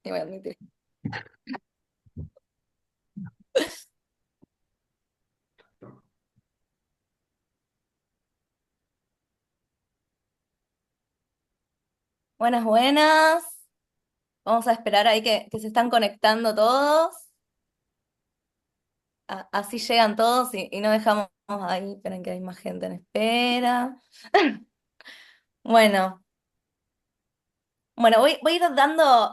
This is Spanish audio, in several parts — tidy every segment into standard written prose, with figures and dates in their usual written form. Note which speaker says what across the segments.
Speaker 1: y voy a admitir. Buenas, buenas. Vamos a esperar ahí que se están conectando todos. Así llegan todos y no dejamos ahí. Esperen que hay más gente en espera. Bueno, bueno, voy a ir dando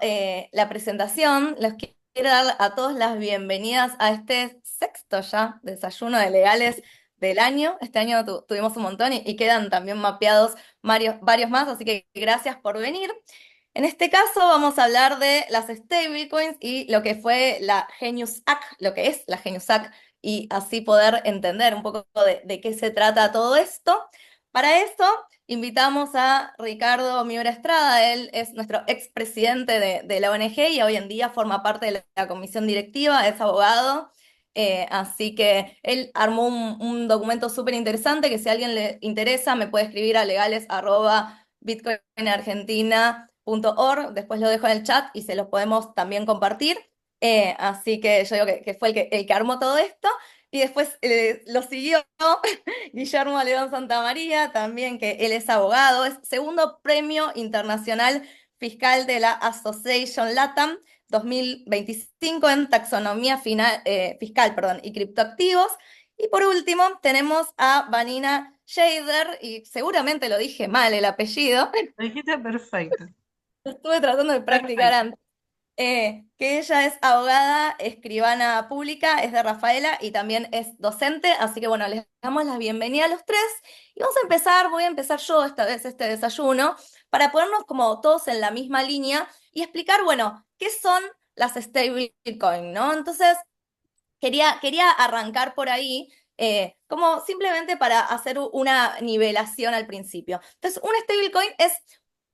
Speaker 1: la presentación. Les quiero dar a todos las bienvenidas a este sexto ya desayuno de legales del año. Este año tuvimos un montón y quedan también mapeados varios más, así que gracias por venir. En este caso vamos a hablar de las stablecoins y lo que fue la Genius Act, lo que es la Genius Act, y así poder entender un poco de qué se trata todo esto. Para eso invitamos a Ricardo Miura Estrada. Él es nuestro expresidente de la ONG y hoy en día forma parte de la comisión directiva, es abogado. Así que él armó un documento súper interesante que si a alguien le interesa me puede escribir a legales@bitcoinargentina.org. Después lo dejo en el chat y se los podemos también compartir. Así que yo digo que fue el que armó todo esto. Y después lo siguió Guillermo León Santamaría, también que él es abogado, es segundo premio internacional fiscal de la Association LATAM 2025 en taxonomía fiscal, perdón, y criptoactivos. Y por último tenemos a Vanina Shader, y seguramente lo dije mal el apellido,
Speaker 2: Lo dijiste perfecto.
Speaker 1: lo estuve tratando de practicar
Speaker 2: Perfecto.
Speaker 1: antes. Que ella es abogada, escribana pública, es de Rafaela y también es docente, así que bueno, les damos la bienvenida a los tres y voy a empezar yo esta vez este desayuno para ponernos como todos en la misma línea y explicar, bueno, qué son las stablecoin, ¿no? Entonces, quería arrancar por ahí, como simplemente para hacer una nivelación al principio. Entonces, un stablecoin es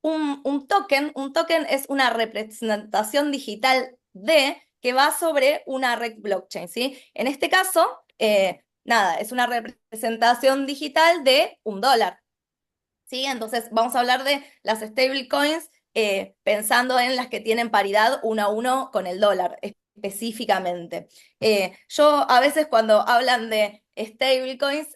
Speaker 1: un token es una representación digital que va sobre una red blockchain, ¿sí? En este caso, nada, es una representación digital de $1. ¿Sí? Entonces vamos a hablar de las stablecoins pensando en las que tienen paridad 1 a 1 con el dólar específicamente. Yo a veces cuando hablan de stablecoins,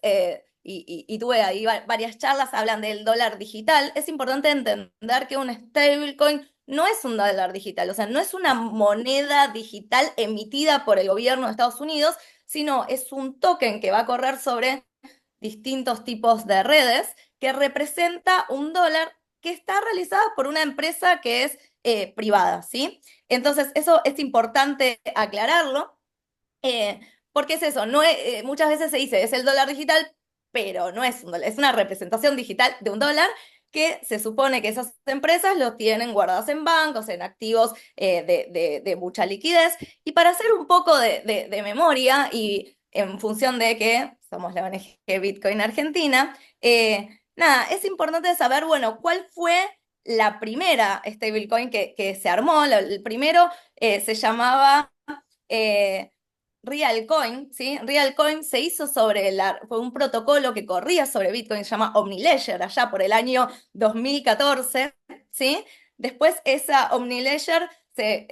Speaker 1: y tuve ahí varias charlas, hablan del dólar digital, es importante entender que un stablecoin no es un dólar digital, o sea, no es una moneda digital emitida por el gobierno de Estados Unidos, sino es un token que va a correr sobre distintos tipos de redes que representa $1 que está realizada por una empresa que es privada, ¿sí? Entonces, eso es importante aclararlo, eh, porque es eso, no muchas veces se dice, es el dólar digital, pero no es un dólar, es una representación digital de $1 que se supone que esas empresas lo tienen guardados en bancos, en activos de mucha liquidez. Y para hacer un poco de memoria y en función de que somos la ONG Bitcoin Argentina, nada, es importante saber, bueno, cuál fue la primera stablecoin que se armó. El primero se llamaba eh, Realcoin, ¿sí? Realcoin se hizo fue un protocolo que corría sobre Bitcoin, se llama OmniLedger, allá por el año 2014, ¿sí? Después esa OmniLedger,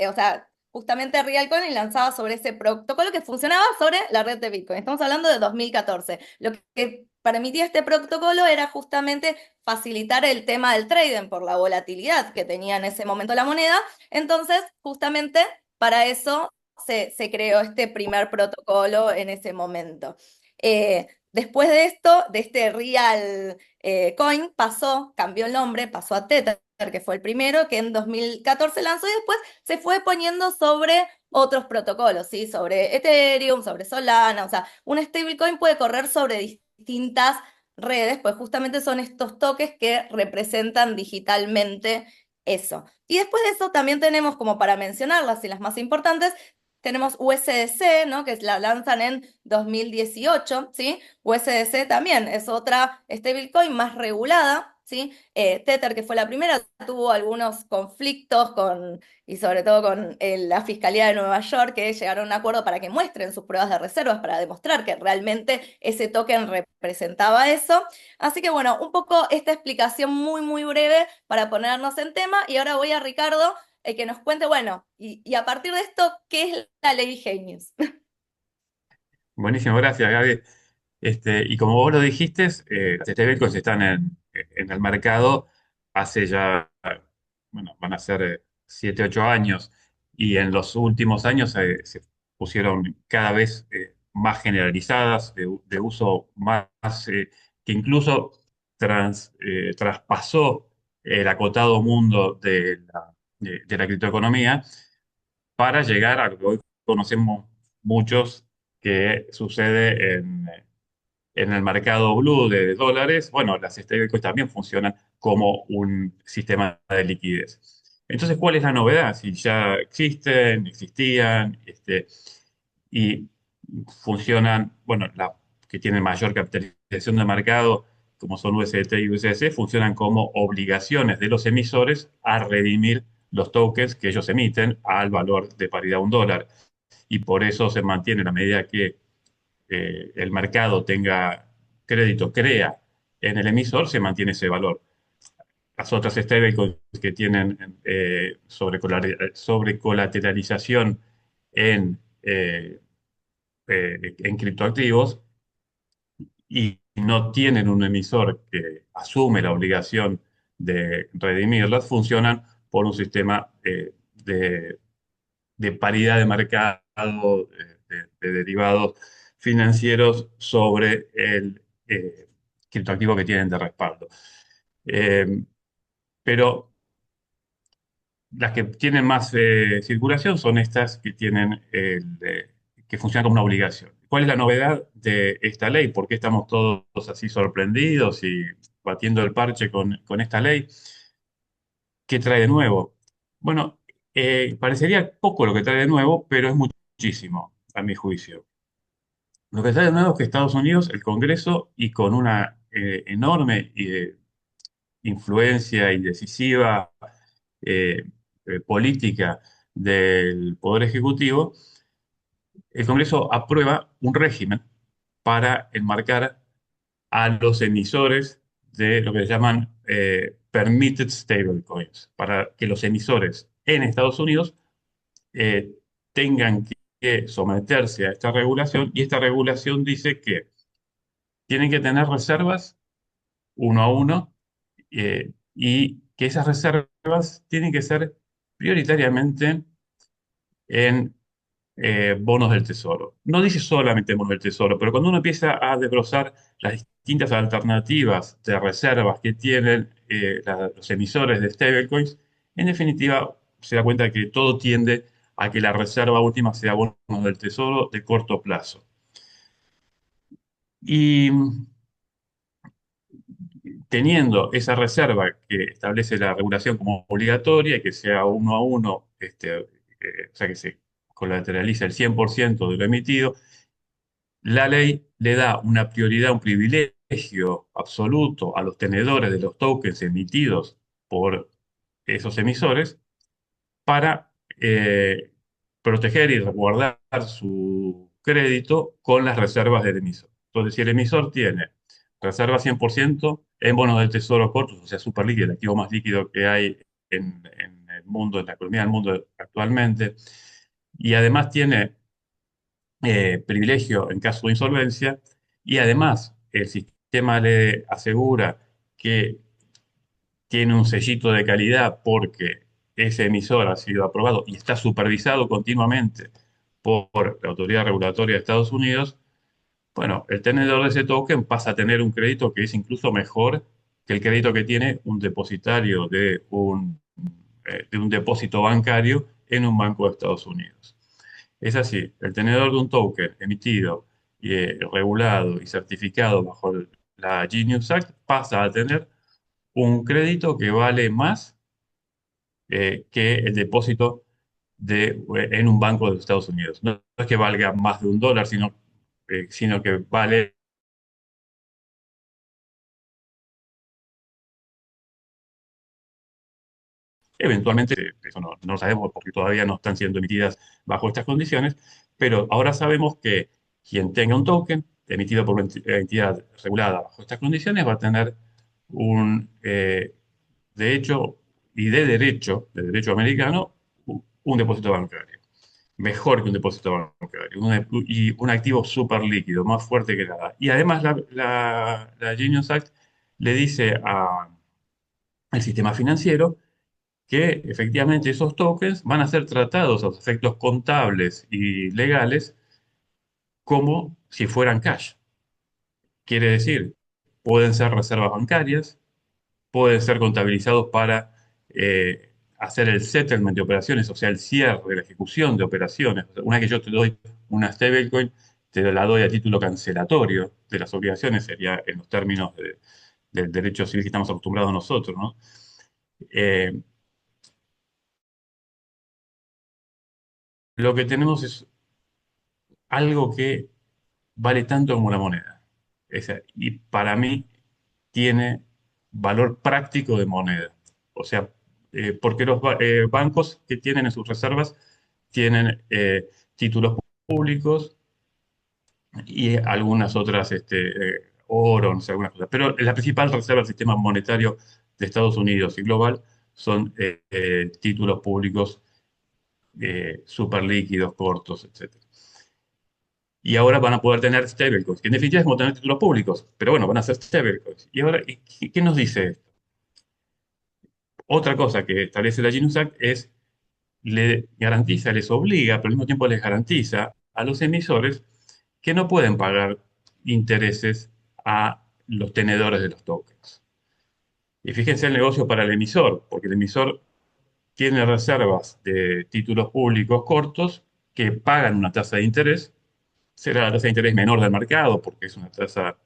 Speaker 1: o sea, justamente Realcoin lanzaba sobre ese protocolo que funcionaba sobre la red de Bitcoin. Estamos hablando de 2014. Lo que permitía este protocolo era justamente facilitar el tema del trading por la volatilidad que tenía en ese momento la moneda. Entonces, justamente para eso se creó este primer protocolo en ese momento. Después de esto, de este Real Coin, cambió el nombre, pasó a Tether, que fue el primero, que en 2014 lanzó y después se fue poniendo sobre otros protocolos, ¿sí? Sobre Ethereum, sobre Solana, o sea, un stablecoin puede correr sobre distintas redes, pues justamente son estos toques que representan digitalmente eso. Y después de eso también tenemos, como para mencionarlas y las más importantes, tenemos USDC, ¿no? Que la lanzan en 2018, ¿sí? USDC también es otra stablecoin más regulada, ¿sí? Tether, que fue la primera, tuvo algunos conflictos y sobre todo con la Fiscalía de Nueva York, que llegaron a un acuerdo para que muestren sus pruebas de reservas para demostrar que realmente ese token representaba eso. Así que bueno, un poco esta explicación muy, muy breve para ponernos en tema. Y ahora voy a Ricardo que nos cuente, bueno, y a partir de esto, ¿qué es la ley Genius?
Speaker 2: Buenísimo, gracias, Gaby. Y como vos lo dijiste, las stablecoins están en el mercado hace ya, bueno, van a ser 7, 8 años, y en los últimos años se pusieron cada vez más generalizadas, de uso más, que incluso traspasó el acotado mundo de la criptoeconomía para llegar a lo que hoy conocemos muchos que sucede en el mercado blue de dólares. Bueno, las stablecoins también funcionan como un sistema de liquidez. Entonces, ¿cuál es la novedad? Si ya existían, y funcionan, bueno, la que tienen mayor capitalización de mercado, como son USDT y USDC, funcionan como obligaciones de los emisores a redimir los tokens que ellos emiten al valor de paridad a un dólar. Y por eso se mantiene, a medida que el mercado tenga crédito, crea en el emisor, se mantiene ese valor. Las otras stablecoins que tienen sobrecolateralización en, en criptoactivos y no tienen un emisor que asume la obligación de redimirlas, funcionan por un sistema de paridad de mercado, de derivados financieros sobre el criptoactivo que tienen de respaldo. Eh, pero las que tienen más circulación son estas que tienen que funcionan como una obligación. ¿Cuál es la novedad de esta ley? ¿Por qué estamos todos así sorprendidos y batiendo el parche con esta ley? ¿Qué trae de nuevo? Bueno, parecería poco lo que trae de nuevo, pero es muchísimo, a mi juicio. Lo que trae de nuevo es que Estados Unidos, el Congreso, y con una enorme influencia y decisiva eh, política del Poder Ejecutivo, el Congreso aprueba un régimen para enmarcar a los emisores de lo que se llaman permitted stablecoins, para que los emisores en Estados Unidos eh, tengan que someterse a esta regulación, y esta regulación dice que tienen que tener reservas uno a uno, y que esas reservas tienen que ser prioritariamente en bonos del tesoro. No dice solamente bonos del tesoro, pero cuando uno empieza a desglosar las distintas alternativas de reservas que tienen los emisores de stablecoins, en definitiva se da cuenta que todo tiende a que la reserva última sea bonos del tesoro de corto plazo. Y teniendo esa reserva que establece la regulación como obligatoria y que sea uno a uno, o sea que se colateraliza el 100% de lo emitido, la ley le da una prioridad, un privilegio absoluto a los tenedores de los tokens emitidos por esos emisores para proteger y resguardar su crédito con las reservas del emisor. Entonces, si el emisor tiene reserva 100% en bonos del tesoro cortos, o sea, super líquido, el activo más líquido que hay en el mundo, en la economía del mundo actualmente, y además tiene privilegio en caso de insolvencia, y además el sistema le asegura que tiene un sellito de calidad porque ese emisor ha sido aprobado y está supervisado continuamente por la Autoridad Regulatoria de Estados Unidos. Bueno, el tenedor de ese token pasa a tener un crédito que es incluso mejor que el crédito que tiene un depositario de un depósito bancario en un banco de Estados Unidos. Es así, el tenedor de un token emitido, regulado y certificado bajo la Genius Act pasa a tener un crédito que vale más que el depósito en un banco de Estados Unidos. No, es que valga más de un dólar, sino que vale eventualmente, eso no lo sabemos porque todavía no están siendo emitidas bajo estas condiciones, pero ahora sabemos que quien tenga un token emitido por una entidad regulada bajo estas condiciones va a tener de hecho, y de derecho americano, un depósito bancario. Mejor que un depósito bancario. Y un activo súper líquido, más fuerte que nada. Y además la Genius Act le dice al sistema financiero que efectivamente esos tokens van a ser tratados a los efectos contables y legales como si fueran cash. Quiere decir, pueden ser reservas bancarias, pueden ser contabilizados para hacer el settlement de operaciones, o sea, el cierre, la ejecución de operaciones. O sea, una que yo te doy una stablecoin, te la doy a título cancelatorio de las obligaciones, sería en los términos del derecho civil que estamos acostumbrados nosotros, ¿no? Eh, lo que tenemos es algo que vale tanto como la moneda. Y para mí tiene valor práctico de moneda. O sea, porque los bancos que tienen en sus reservas tienen títulos públicos y algunas otras, oro, no sé, algunas cosas. Pero la principal reserva del sistema monetario de Estados Unidos y global son títulos públicos súper líquidos, cortos, etcétera. Y ahora van a poder tener stablecoins, que en definitiva es como tener títulos públicos, pero bueno, van a ser stablecoins. Y ahora, ¿qué nos dice esto? Otra cosa que establece la Genius Act es, le garantiza, les obliga, pero al mismo tiempo les garantiza a los emisores que no pueden pagar intereses a los tenedores de los tokens. Y fíjense el negocio para el emisor, porque el emisor tiene reservas de títulos públicos cortos que pagan una tasa de interés, será la tasa de interés menor del mercado, porque es una tasa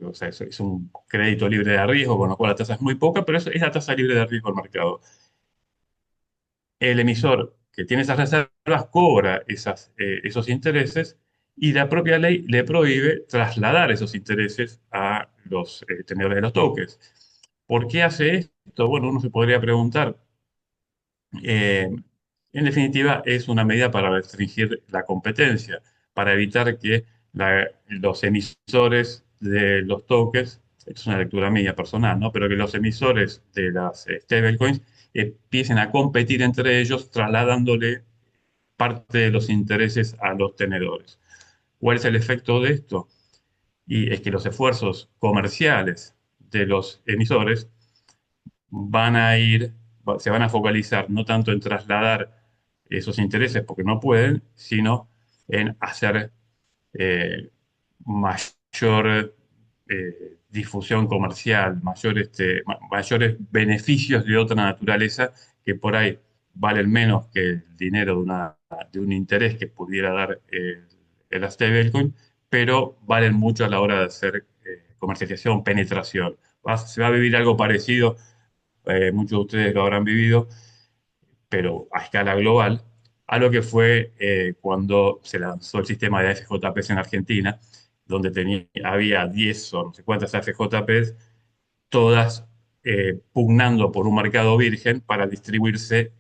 Speaker 2: o sea, es un crédito libre de riesgo, con lo cual la tasa es muy poca, pero es la tasa libre de riesgo del mercado. El emisor que tiene esas reservas cobra esos intereses y la propia ley le prohíbe trasladar esos intereses a los tenedores de los tokens. ¿Por qué hace esto? Bueno, uno se podría preguntar. Eh, en definitiva, es una medida para restringir la competencia, para evitar que los emisores de los tokens, esto es una lectura mía personal, ¿no? Pero que los emisores de las stablecoins empiecen a competir entre ellos, trasladándole parte de los intereses a los tenedores. ¿Cuál es el efecto de esto? Y es que los esfuerzos comerciales de los emisores van a ir, se van a focalizar no tanto en trasladar esos intereses porque no pueden, sino en hacer mayor difusión comercial, mayores beneficios de otra naturaleza que por ahí valen menos que el dinero de un interés que pudiera dar el stablecoin, pero valen mucho a la hora de hacer comercialización, penetración. Se va a vivir algo parecido, muchos de ustedes lo habrán vivido, pero a escala global, a lo que fue cuando se lanzó el sistema de AFJPs en Argentina, donde había 10 o no sé cuántas AFJPs, todas pugnando por un mercado virgen para distribuirse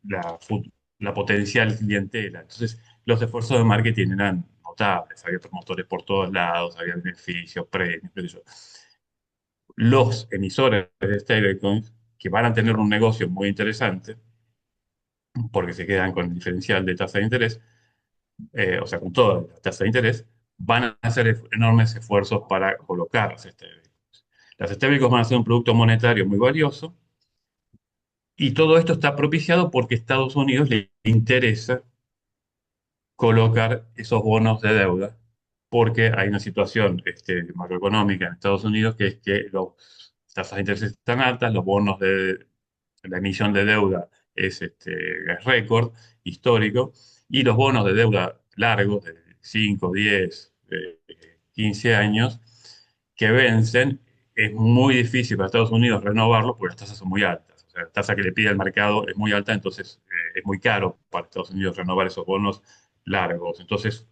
Speaker 2: la, fu- la potencial clientela. Entonces, los esfuerzos de marketing eran notables, había promotores por todos lados, había beneficios, premios, qué sé yo. Los emisores de stablecoins, que van a tener un negocio muy interesante, porque se quedan con el diferencial de tasa de interés, o sea, con toda la tasa de interés, van a hacer enormes esfuerzos para colocar las stablecoins. Las stablecoins van a ser un producto monetario muy valioso y todo esto está propiciado porque a Estados Unidos le interesa colocar esos bonos de deuda, porque hay una situación macroeconómica en Estados Unidos que es que las tasas de interés están altas, los bonos de la emisión de deuda es récord histórico, y los bonos de deuda largos, de 5 10 15 años, que vencen, es muy difícil para Estados Unidos renovarlos porque las tasas son muy altas. O sea, la tasa que le pide el mercado es muy alta, entonces es muy caro para Estados Unidos renovar esos bonos largos. Entonces,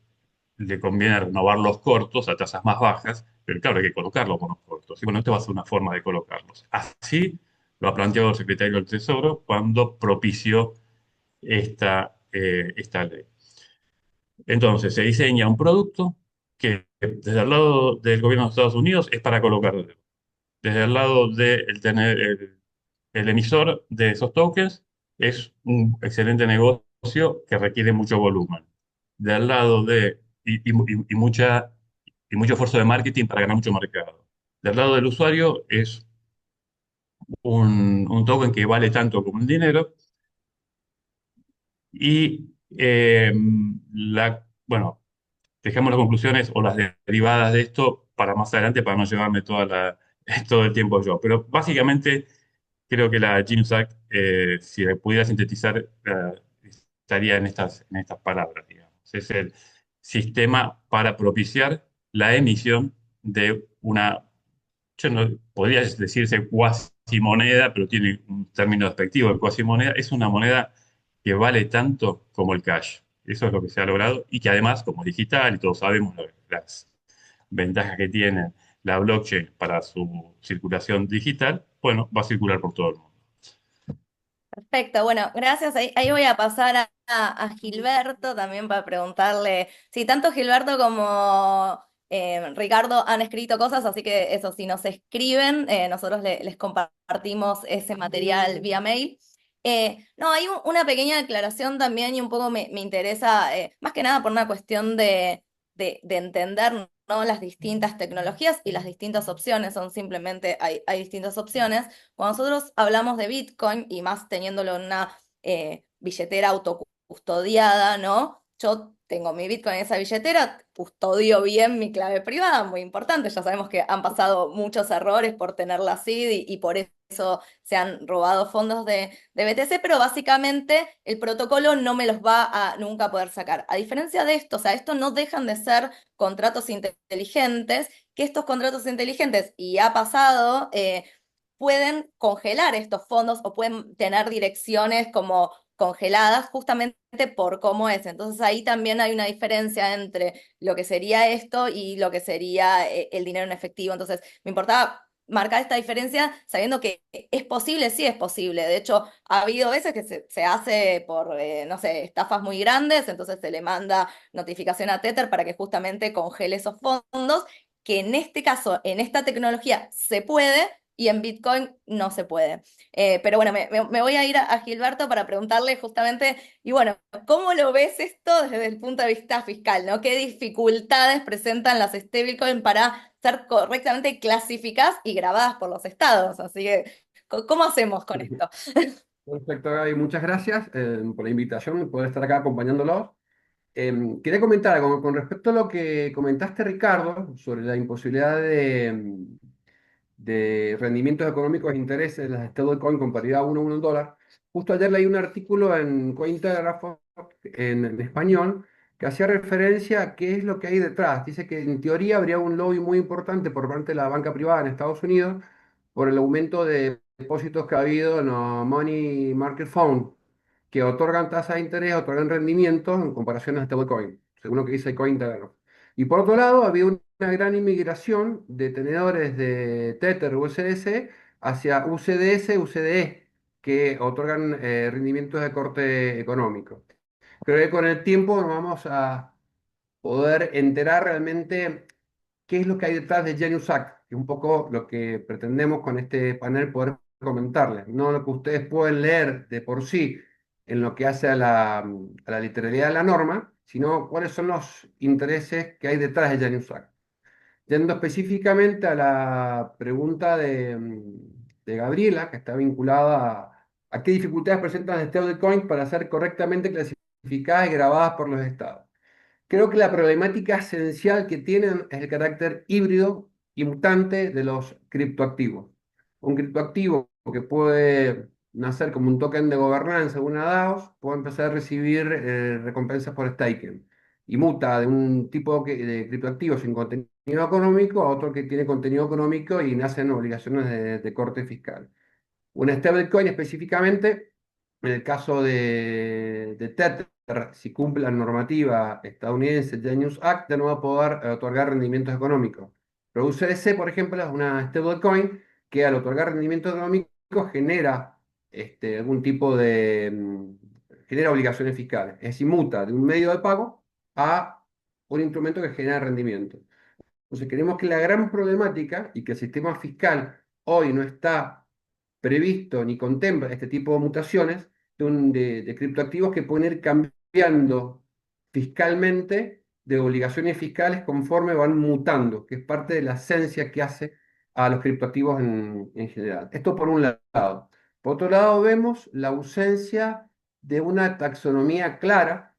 Speaker 2: le conviene renovar los cortos a tasas más bajas, pero claro, hay que colocar los bonos cortos. Y bueno, esta va a ser una forma de colocarlos. Así lo ha planteado el secretario del Tesoro cuando propició esta ley. Entonces, se diseña un producto que desde el lado del gobierno de Estados Unidos es para colocar deuda. desde el lado del tener el emisor de esos tokens, es un excelente negocio que requiere mucho volumen. Del lado de, y mucho esfuerzo de marketing para ganar mucho mercado. Del lado del usuario es un token que vale tanto como el dinero y bueno, dejemos las conclusiones o las derivadas de esto para más adelante para no llevarme todo el tiempo yo. Pero básicamente creo que la Genius Act, si la pudiera sintetizar, estaría en estas palabras, digamos. Es el sistema para propiciar la emisión de una, yo no, podría decirse cuasi moneda, pero tiene un término despectivo. El cuasi moneda es una moneda que vale tanto como el cash. Eso es lo que se ha logrado y que además, como es digital, y todos sabemos las ventajas que tiene la blockchain para su circulación digital, bueno, va a circular por todo el mundo.
Speaker 1: Perfecto, bueno, gracias. Ahí voy a pasar a Gilberto también para preguntarle, si tanto Gilberto como Ricardo han escrito cosas, así que eso, si nos escriben, nosotros les compartimos ese material vía mail. No, hay una pequeña aclaración también y un poco me interesa, más que nada por una cuestión de entender, ¿no? Las distintas tecnologías y las distintas opciones, son simplemente, hay distintas opciones. Cuando nosotros hablamos de Bitcoin y más teniéndolo en una billetera autocustodiada, ¿no? Yo tengo mi Bitcoin en esa billetera, custodio bien mi clave privada, muy importante. Ya sabemos que han pasado muchos errores por tenerla así y por eso se han robado fondos de BTC, pero básicamente el protocolo no me los va a nunca poder sacar. A diferencia de esto, o sea, esto no dejan de ser contratos inteligentes, que estos contratos inteligentes, y ha pasado, pueden congelar estos fondos o pueden tener direcciones como congeladas justamente por cómo es. Entonces ahí también hay una diferencia entre lo que sería esto y lo que sería el dinero en efectivo. Entonces me importaba marcar esta diferencia sabiendo que es posible, sí es posible. De hecho, ha habido veces que se hace por, no sé, estafas muy grandes, entonces se le manda notificación a Tether para que justamente congele esos fondos, que en este caso, en esta tecnología se puede y en Bitcoin no se puede. Pero bueno, me voy a ir a Gilberto para preguntarle justamente, y bueno, ¿cómo lo ves esto desde el punto de vista fiscal, ¿no? ¿Qué dificultades presentan las stablecoin para ser correctamente clasificadas y grabadas por los estados? Así que, ¿cómo hacemos con esto?
Speaker 3: Perfecto, Gaby. Muchas gracias por la invitación y poder estar acá acompañándolos. Quería comentar algo con respecto a lo que comentaste, Ricardo, sobre la imposibilidad de rendimientos económicos e intereses de las stablecoin con paridad 1 a 1 el dólar. Justo ayer leí un artículo en Cointelegraph en español que hacía referencia a qué es lo que hay detrás. Dice que en teoría habría un lobby muy importante por parte de la banca privada en Estados Unidos por el aumento de depósitos que ha habido en los Money Market Fund, que otorgan tasas de interés, otorgan rendimientos en comparación a stablecoin, según lo que dice Cointelegraph. Y por otro lado, había una gran inmigración de tenedores de Tether USDC hacia UCDS, UCDE, que otorgan rendimientos de corte económico. Creo que con el tiempo nos vamos a poder enterar realmente qué es lo que hay detrás de Genius Act, que es un poco lo que pretendemos con este panel poder comentarles. No lo que ustedes pueden leer de por sí en lo que hace a la literalidad de la norma, sino cuáles son los intereses que hay detrás de Genius Act. Yendo específicamente a la pregunta de Gabriela, que está vinculada a qué dificultades presentan las stablecoins para ser correctamente clasificadas y grabadas por los estados. Creo que la problemática esencial que tienen es el carácter híbrido y mutante de los criptoactivos. Un criptoactivo que puede nacer como un token de gobernanza de una DAO, puede empezar a recibir recompensas por staking y muta de un tipo de criptoactivo sin contenido económico a otro que tiene contenido económico y nacen obligaciones de corte fiscal. Una stablecoin específicamente, en el caso de Tether, si cumple la normativa estadounidense Genius Act, ya no va a poder otorgar rendimientos económicos. Pero UCDC, por ejemplo, es una stablecoin que al otorgar rendimientos económicos genera algún tipo genera obligaciones fiscales. Es decir, muta de un medio de pago a un instrumento que genera rendimiento. Entonces, creemos que la gran problemática y que el sistema fiscal hoy no está previsto ni contempla este tipo de mutaciones de criptoactivos que pueden ir cambiando fiscalmente de obligaciones fiscales conforme van mutando, que es parte de la esencia que hace a los criptoactivos en general. Esto por un lado. Por otro lado, vemos la ausencia de una taxonomía clara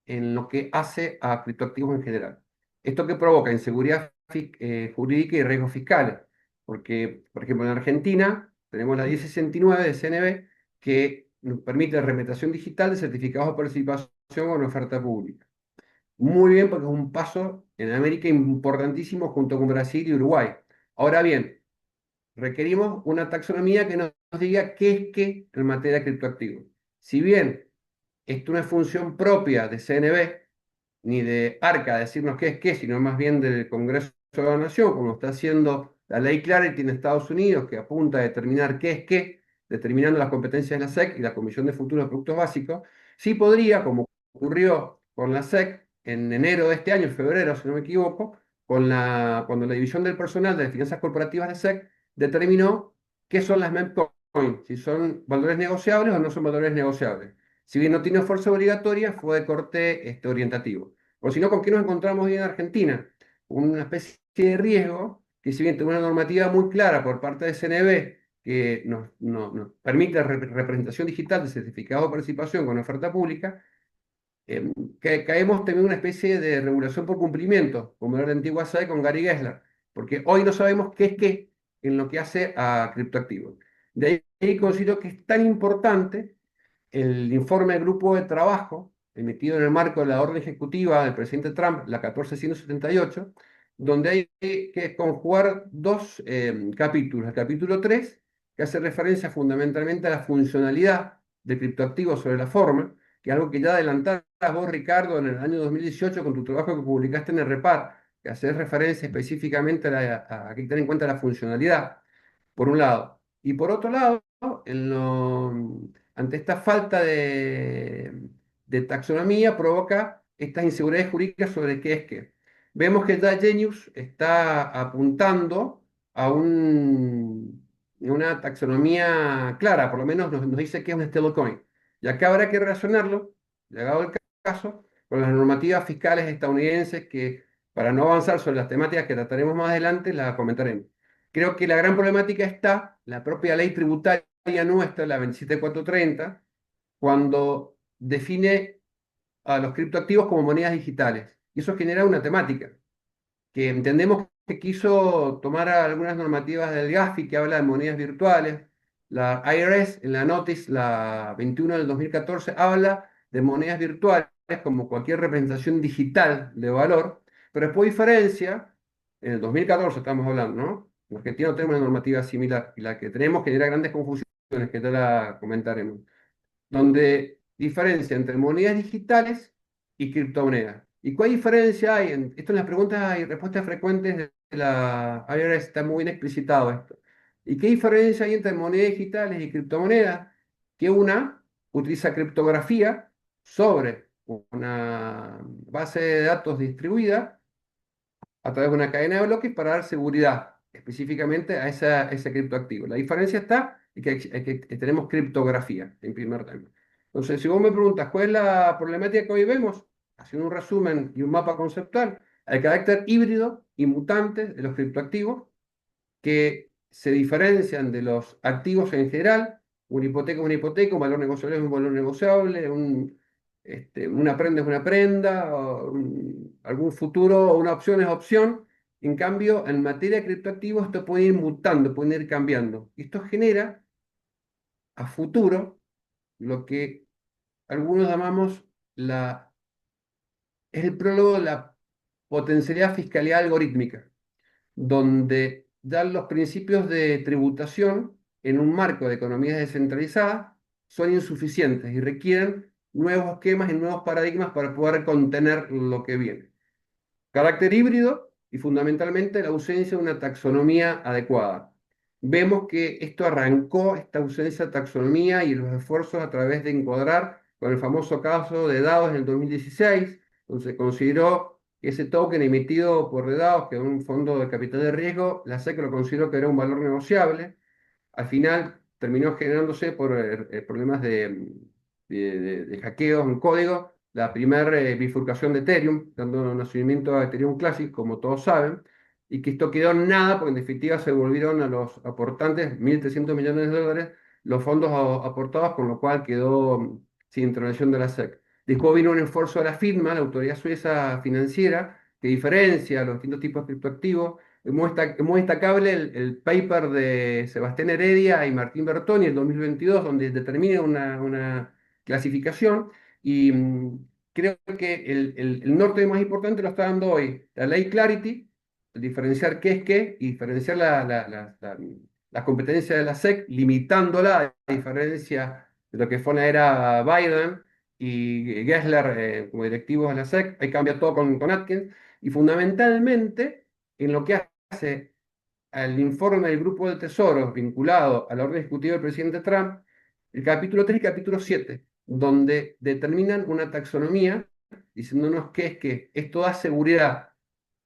Speaker 3: en lo que hace a criptoactivos en general. Esto que provoca inseguridad jurídica y riesgos fiscales, porque, por ejemplo, en Argentina tenemos la 1069 de CNB que nos permite la representación digital de certificados de participación con oferta pública. Muy bien, porque es un paso en América importantísimo junto con Brasil y Uruguay. Ahora bien, requerimos una taxonomía que nos diga qué es qué en materia de criptoactivos. Si bien esto no es función propia de CNB, ni de ARCA decirnos qué es qué, sino más bien del Congreso de la Nación, como está haciendo la ley Clarity en Estados Unidos, que apunta a determinar qué es qué, determinando las competencias de la SEC y la Comisión de Futuros de Productos Básicos, sí podría, como ocurrió con la SEC en enero de este año, en febrero, si no me equivoco, cuando la División del Personal de las Finanzas Corporativas de SEC determinó qué son las meme si son valores negociables o no son valores negociables. Si bien no tiene fuerza obligatoria, fue de corte orientativo. O si no, ¿con qué nos encontramos hoy en Argentina? Una especie de riesgo que, si bien tiene una normativa muy clara por parte de CNB que nos permite la representación digital de certificado de participación con oferta pública, que caemos también en una especie de regulación por cumplimiento, como era la antigua SAE con Gary Gensler, porque hoy no sabemos qué es qué en lo que hace a criptoactivos. De ahí considero que es tan importante el informe del grupo de trabajo emitido en el marco de la orden ejecutiva del presidente Trump, la 14178, donde hay que conjugar dos capítulos. El capítulo 3, que hace referencia fundamentalmente a la funcionalidad de criptoactivos sobre la forma, que es algo que ya adelantabas vos, Ricardo, en el año 2018 con tu trabajo que publicaste en el REPAR, que hace referencia específicamente a que tener en cuenta la funcionalidad por un lado. Y por otro lado, ante esta falta de taxonomía provoca estas inseguridades jurídicas sobre qué es qué. Vemos que ya Genius está apuntando a una taxonomía clara, por lo menos nos dice que es un stablecoin. Y acá habrá que relacionarlo, llegado el caso, con las normativas fiscales estadounidenses que, para no avanzar sobre las temáticas que trataremos más adelante, las comentaremos. Creo que la gran problemática está en la propia ley tributaria nuestra, la 27430, cuando define a los criptoactivos como monedas digitales. Y eso genera una temática que entendemos que quiso tomar algunas normativas del GAFI que habla de monedas virtuales. La IRS, en la Notice, la 21 del 2014, habla de monedas virtuales como cualquier representación digital de valor, pero después diferencia, en el 2014 estamos hablando, ¿no? En Argentina no tenemos una normativa similar y la que tenemos genera grandes confusiones que ya la comentaremos, donde diferencia entre monedas digitales y criptomonedas. ¿Y cuál diferencia hay? Esto en las preguntas y respuestas frecuentes de la IRS está muy bien explicitado esto. ¿Y qué diferencia hay entre monedas digitales y criptomonedas? Que una utiliza criptografía sobre una base de datos distribuida a través de una cadena de bloques para dar seguridad específicamente a ese criptoactivo. La diferencia está en que tenemos criptografía en primer término. Entonces, si vos me preguntas cuál es la problemática que hoy vemos, haciendo un resumen y un mapa conceptual, el carácter híbrido y mutante de los criptoactivos que se diferencian de los activos en general. Una hipoteca, un valor negociable es un valor negociable, una prenda es una prenda, algún futuro o una opción es opción. En cambio, en materia de criptoactivos, esto puede ir mutando, puede ir cambiando. Y esto genera a futuro lo que algunos llamamos es el prólogo de la potencialidad fiscalidad algorítmica, donde dan los principios de tributación en un marco de economías descentralizadas son insuficientes y requieren nuevos esquemas y nuevos paradigmas para poder contener lo que viene. Carácter híbrido y fundamentalmente la ausencia de una taxonomía adecuada. Vemos que esto arrancó, esta ausencia de taxonomía y los esfuerzos a través de encuadrar con el famoso caso de Dados en el 2016, donde se consideró ese token emitido por Redados, que es un fondo de capital de riesgo, la SEC lo consideró que era un valor negociable. Al final terminó generándose por problemas de hackeos en código, la primera bifurcación de Ethereum, dando nacimiento a Ethereum Classic, como todos saben, y que esto quedó en nada, porque en definitiva se volvieron a los aportantes, 1.300 millones de dólares, los fondos aportados, con lo cual quedó sin intervención de la SEC. Después vino un esfuerzo de la FINMA, la autoridad suiza financiera, que diferencia los distintos tipos de criptoactivos. Es muy destacable el paper de Sebastián Heredia y Martín Bertoni, el 2022, donde determina una clasificación y creo que el norte más importante lo está dando hoy la ley Clarity, diferenciar qué es qué y diferenciar la competencia de la SEC, limitándola a diferencia de lo que fue en la era Biden y Gensler como directivos de la SEC. Ahí cambia todo con Atkins y fundamentalmente en lo que hace al informe del Grupo del Tesoro vinculado a la orden ejecutiva del presidente Trump, el capítulo 3 y capítulo 7, donde determinan una taxonomía diciéndonos que es que esto da seguridad,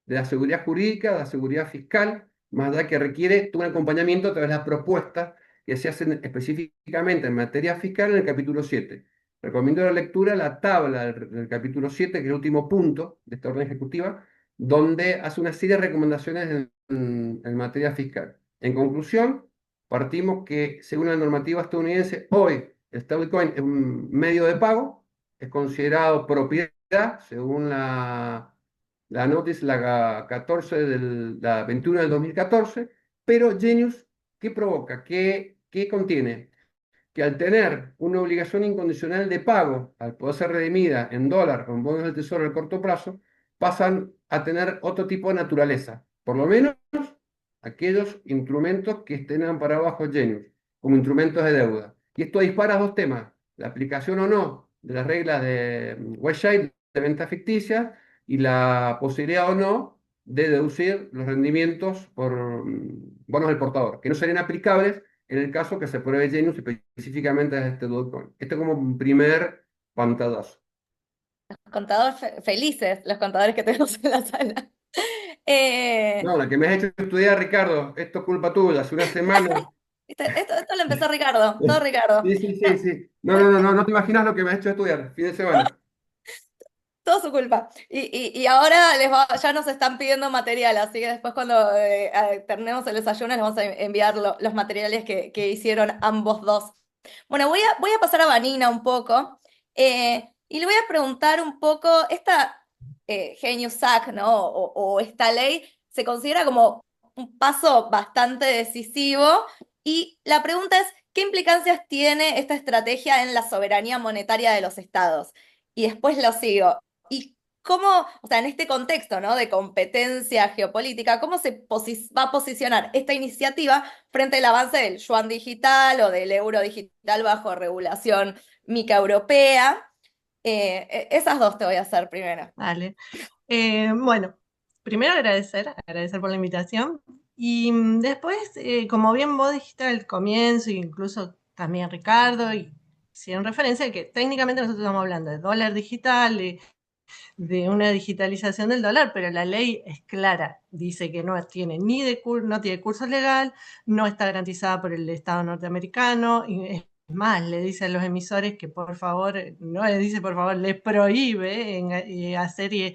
Speaker 3: de la seguridad jurídica, de la seguridad fiscal, más allá que requiere todo un acompañamiento a través de las propuestas que se hacen específicamente en materia fiscal en el capítulo 7. Recomiendo la lectura la tabla del capítulo 7, que es el último punto de esta orden ejecutiva, donde hace una serie de recomendaciones en materia fiscal. En conclusión, partimos que según la normativa estadounidense, hoy el stablecoin es un medio de pago, es considerado propiedad según la notice, la 14 la 21 del 2014, pero Genius, ¿qué provoca? ¿Qué contiene? Que al tener una obligación incondicional de pago, al poder ser redimida en dólar o en bonos del tesoro al corto plazo, pasan a tener otro tipo de naturaleza, por lo menos aquellos instrumentos que estén amparados bajo Genius, como instrumentos de deuda. Y esto dispara dos temas, la aplicación o no de las reglas de Westshire de venta ficticia y la posibilidad o no de deducir los rendimientos por bonos del portador, que no serían aplicables en el caso que se pruebe Genius específicamente a este Dogecoin. Este como un primer pantallazo.
Speaker 1: Contadores felices, los contadores que tenemos en la sala. Eh,
Speaker 3: No, la que me has hecho estudiar, Ricardo, esto es culpa tuya, hace una semana.
Speaker 1: ¿Viste? Esto lo empezó Ricardo, todo Ricardo.
Speaker 3: Sí, sí, sí, sí. No, no, no, no, no te imaginas lo que me has hecho estudiar, fin de semana.
Speaker 1: Todo su culpa. Y ahora ya nos están pidiendo material, así que después cuando terminemos el desayuno les vamos a enviar los materiales que hicieron ambos dos. Bueno, voy a pasar a Vanina un poco y le voy a preguntar un poco, esta Genius Act, ¿no? O esta ley se considera como un paso bastante decisivo y la pregunta es, ¿qué implicancias tiene esta estrategia en la soberanía monetaria de los estados? Y después lo sigo. ¿Y cómo, o sea, en este contexto, ¿no? de competencia geopolítica, cómo se va a posicionar esta iniciativa frente al avance del yuan digital o del euro digital bajo regulación MiCA europea? Esas dos te voy a hacer primero.
Speaker 4: Vale. Bueno, primero agradecer por la invitación. Y después, como bien vos dijiste al comienzo, e incluso también Ricardo, y hicieron referencia a que técnicamente nosotros estamos hablando de dólar digital, de una digitalización del dólar, pero la ley es clara, dice que no tiene no tiene curso legal, no está garantizada por el Estado norteamericano, y es más, le dice a los emisores que por favor, no les dice por favor, les prohíbe hacer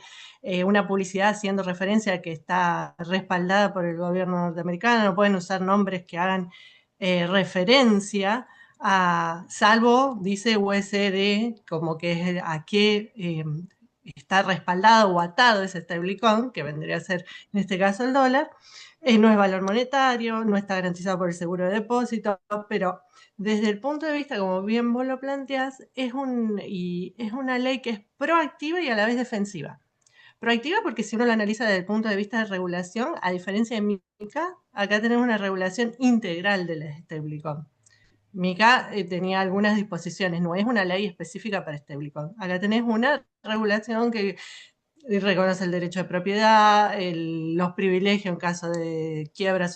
Speaker 4: una publicidad haciendo referencia a que está respaldada por el gobierno norteamericano, no pueden usar nombres que hagan referencia a, salvo, dice USD, como que es a qué está respaldado o atado ese stablecoin, que vendría a ser en este caso el dólar, no es valor monetario, no está garantizado por el seguro de depósito, pero desde el punto de vista, como bien vos lo planteás, es una ley que es proactiva y a la vez defensiva. Proactiva porque si uno lo analiza desde el punto de vista de regulación, a diferencia de MiCA, acá tenemos una regulación integral del stablecoin. MiCA tenía algunas disposiciones, no es una ley específica para stablecoin. Acá tenés una regulación que reconoce el derecho de propiedad, los privilegios en caso de quiebra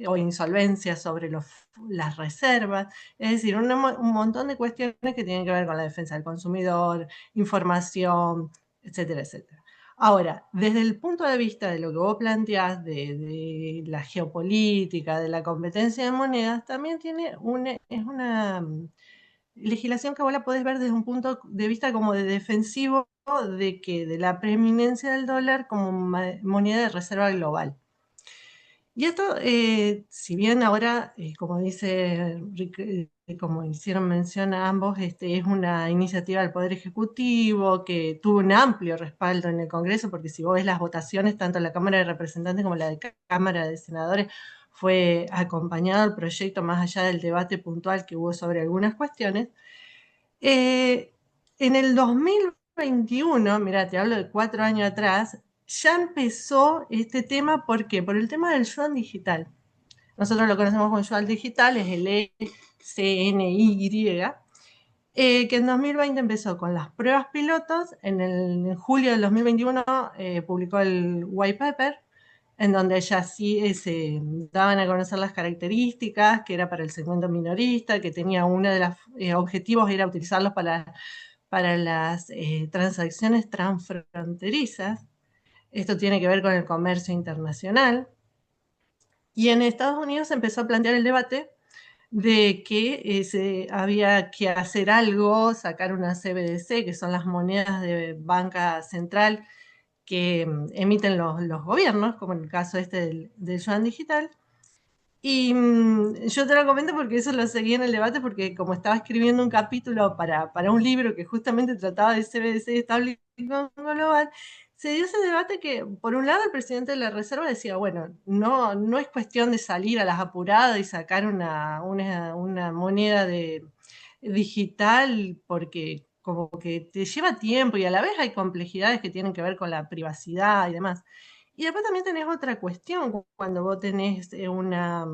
Speaker 4: o insolvencia sobre las reservas, es decir, un montón de cuestiones que tienen que ver con la defensa del consumidor, información, etcétera, etcétera. Ahora, desde el punto de vista de lo que vos planteás, de la geopolítica, de la competencia de monedas, también es una legislación que vos la podés ver desde un punto de vista como de defensivo de la preeminencia del dólar como moneda de reserva global. Y esto, si bien ahora, como dice como hicieron mención a ambos, es una iniciativa del Poder Ejecutivo que tuvo un amplio respaldo en el Congreso, porque si vos ves las votaciones, tanto en la Cámara de Representantes como la de Cámara de Senadores, fue acompañado el proyecto más allá del debate puntual que hubo sobre algunas cuestiones. En el 2021, mira, te hablo de 4 años atrás, ya empezó este tema. ¿Por qué? Por el tema del yuan digital. Nosotros lo conocemos como yuan digital, es el ECNY, que en 2020 empezó con las pruebas pilotos. En julio del 2021 publicó el white paper, en donde ya sí se daban a conocer las características, que era para el segmento minorista, que tenía uno de los objetivos era utilizarlos para las transacciones transfronterizas. Esto tiene que ver con el comercio internacional. Y en Estados Unidos se empezó a plantear el debate de que había que hacer algo, sacar una CBDC, que son las monedas de banca central que emiten los gobiernos, como en el caso del yuan digital. Y yo te lo comento porque eso lo seguí en el debate, porque como estaba escribiendo un capítulo para un libro que justamente trataba de CBDC y estabilización global, se dio ese debate que, por un lado, el presidente de la Reserva decía, bueno, no es cuestión de salir a las apuradas y sacar una moneda digital, porque como que te lleva tiempo y a la vez hay complejidades que tienen que ver con la privacidad y demás. Y después también tenés otra cuestión, cuando vos tenés una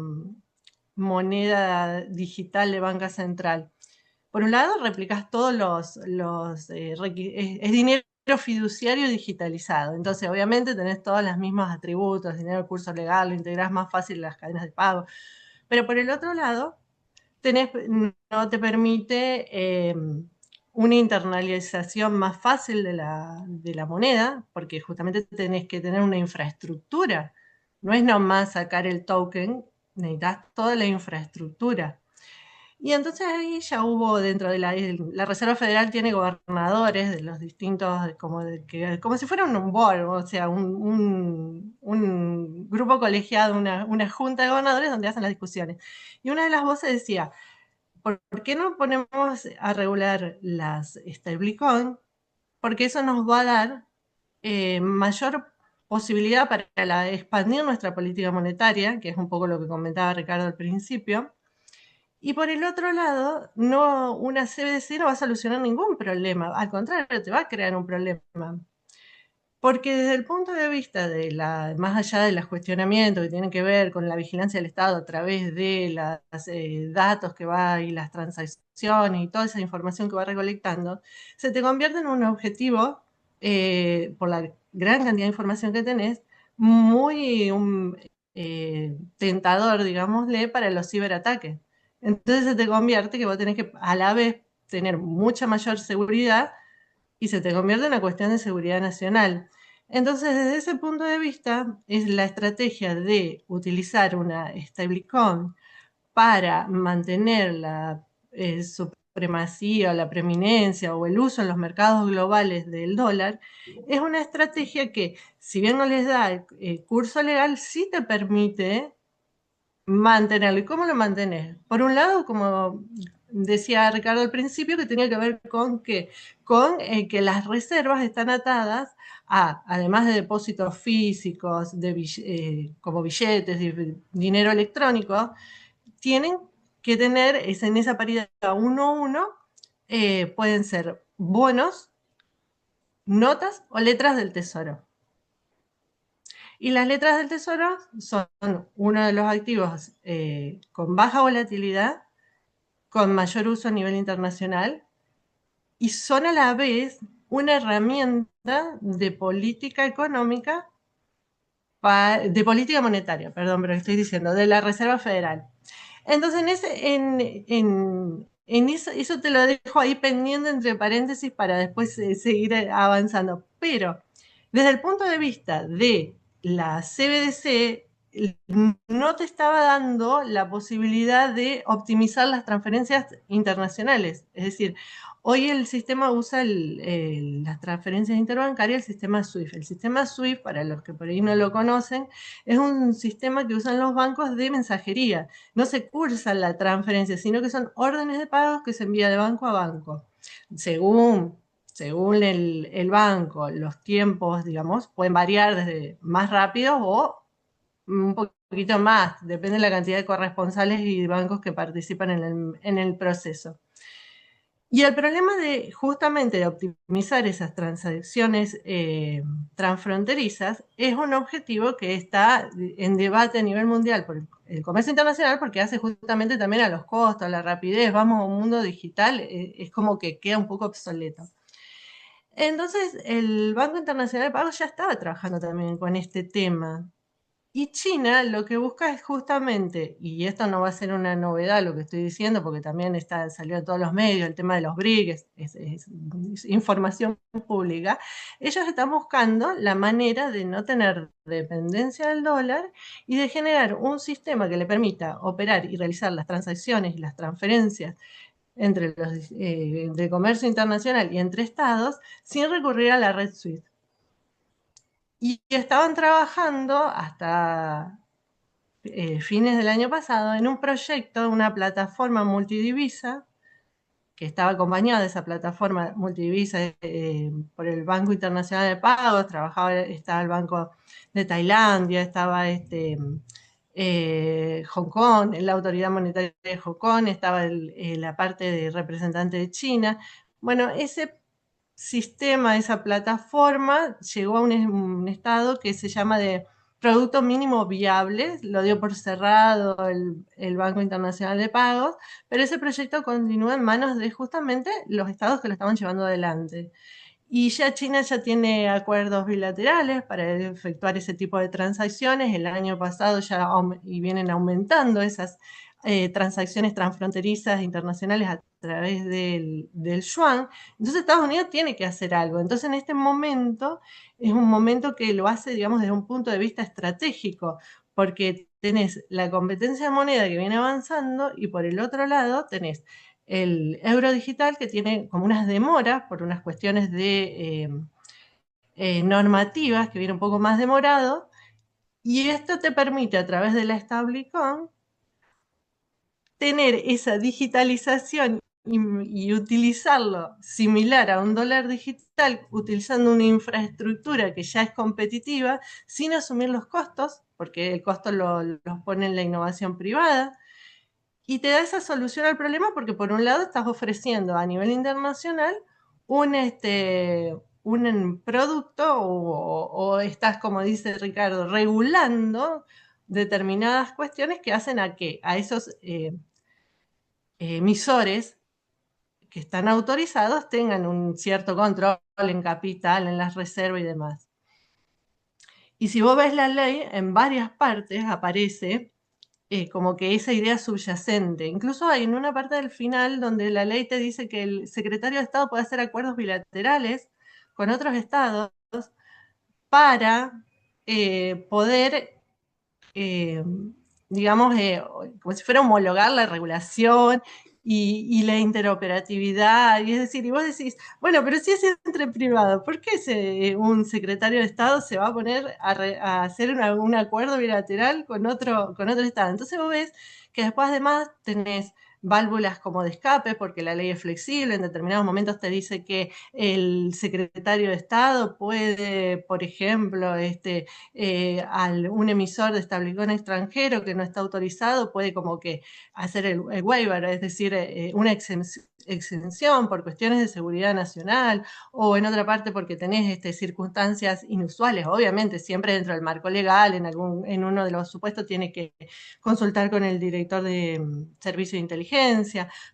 Speaker 4: moneda digital de banca central. Por un lado, replicas todos es dinero fiduciario digitalizado. Entonces, obviamente, tenés todos los mismos atributos, dinero de curso legal, lo integrás más fácil en las cadenas de pago. Pero por el otro lado, no te permite una internalización más fácil de la moneda, porque justamente tenés que tener una infraestructura. No es nomás sacar el token, necesitas toda la infraestructura. Y entonces ahí ya hubo dentro de la Reserva Federal tiene gobernadores de los distintos, como si fuera un board, o sea, un grupo colegiado, una junta de gobernadores donde hacen las discusiones. Y una de las voces decía, ¿por qué no ponemos a regular las stablecoin? Porque eso nos va a dar mayor posibilidad para expandir nuestra política monetaria, que es un poco lo que comentaba Ricardo al principio. Y por el otro lado, una CBDC no va a solucionar ningún problema, al contrario, te va a crear un problema. Porque desde el punto de vista más allá de los cuestionamientos que tienen que ver con la vigilancia del Estado a través de los datos que va y las transacciones y toda esa información que va recolectando, se te convierte en un objetivo, por la gran cantidad de información que tenés, muy tentador, digámosle, para los ciberataques. Entonces se te convierte que vos tenés que a la vez tener mucha mayor seguridad y se te convierte en una cuestión de seguridad nacional. Entonces, desde ese punto de vista, es la estrategia de utilizar una stablecoin para mantener la supremacía, la preeminencia o el uso en los mercados globales del dólar, es una estrategia que, si bien no les da curso legal, sí te permite mantenerlo. ¿Y cómo lo mantenés? Por un lado, como decía Ricardo al principio, que tenía que ver con que las reservas están atadas además de depósitos físicos, como billetes, dinero electrónico, tienen que tener, en esa paridad 1 a 1, pueden ser bonos, notas o letras del tesoro. Y las letras del tesoro son uno de los activos con baja volatilidad, con mayor uso a nivel internacional, y son a la vez una herramienta de política económica, de política monetaria, perdón, pero estoy diciendo, de la Reserva Federal. Entonces, en eso te lo dejo ahí pendiente entre paréntesis para después seguir avanzando. Pero Desde el punto de vista de la CBDC, no te estaba dando la posibilidad de optimizar las transferencias internacionales. Es decir, hoy el sistema usa las transferencias interbancarias, el sistema SWIFT. El sistema SWIFT, para los que por ahí no lo conocen, es un sistema que usan los bancos de mensajería. No se cursa la transferencia, sino que son órdenes de pagos que se envía de banco a banco. Según el banco, los tiempos, digamos, pueden variar desde más rápidos o un poquito más, depende de la cantidad de corresponsales y bancos que participan en el proceso. Y el problema de justamente de optimizar esas transacciones transfronterizas es un objetivo que está en debate a nivel mundial por el comercio internacional, porque hace justamente también a los costos, a la rapidez. Vamos a un mundo digital, es como que queda un poco obsoleto. Entonces, el Banco Internacional de Pagos ya estaba trabajando también con este tema. Y China lo que busca es justamente, y esto no va a ser una novedad lo que estoy diciendo, porque también salió en todos los medios, el tema de los BRICS, es información pública. Ellos están buscando la manera de no tener dependencia del dólar y de generar un sistema que le permita operar y realizar las transacciones y las transferencias entre de comercio internacional y entre estados sin recurrir a la red SWIFT. Y estaban trabajando hasta fines del año pasado en un proyecto, una plataforma multidivisa, que estaba acompañada de esa plataforma multidivisa por el Banco Internacional de Pagos, estaba el Banco de Tailandia, estaba Hong Kong, la Autoridad Monetaria de Hong Kong, estaba la parte de representante de China. Bueno, ese sistema, esa plataforma, llegó a un estado que se llama de producto mínimo viable, lo dio por cerrado el Banco Internacional de Pagos, pero ese proyecto continúa en manos de justamente los estados que lo estaban llevando adelante. Y ya China ya tiene acuerdos bilaterales para efectuar ese tipo de transacciones. El año pasado ya y vienen aumentando esas transacciones transfronterizas internacionales a través del yuan. Entonces Estados Unidos tiene que hacer algo. Entonces en este momento es un momento que lo hace, digamos, desde un punto de vista estratégico, porque tenés la competencia de moneda que viene avanzando y por el otro lado tenés el euro digital que tiene como unas demoras por unas cuestiones de normativas que viene un poco más demorado, y esto te permite a través de la stablecoin tener esa digitalización y utilizarlo similar a un dólar digital, utilizando una infraestructura que ya es competitiva, sin asumir los costos, porque el costo los pone en la innovación privada, y te da esa solución al problema porque por un lado estás ofreciendo a nivel internacional un producto o estás, como dice Ricardo, regulando determinadas cuestiones que hacen a que a esos emisores que están autorizados tengan un cierto control en capital, en las reservas y demás. Y si vos ves la ley, en varias partes aparece como que esa idea subyacente. Incluso hay en una parte del final donde la ley te dice que el secretario de Estado puede hacer acuerdos bilaterales con otros estados para poder, eh, digamos, como si fuera homologar la regulación y la interoperatividad. Y es decir, y vos decís, bueno, pero si es entre privados, ¿por qué un secretario de Estado se va a poner a hacer un acuerdo bilateral con otro Estado? Entonces vos ves que después además tenés válvulas como de escape, porque la ley es flexible, en determinados momentos te dice que el secretario de Estado puede, por ejemplo, un emisor de stablecoin extranjero que no está autorizado, puede como que hacer el waiver, es decir, una exención por cuestiones de seguridad nacional, o en otra parte porque tenés circunstancias inusuales, obviamente siempre dentro del marco legal, en uno de los supuestos tiene que consultar con el director de servicio de inteligencia,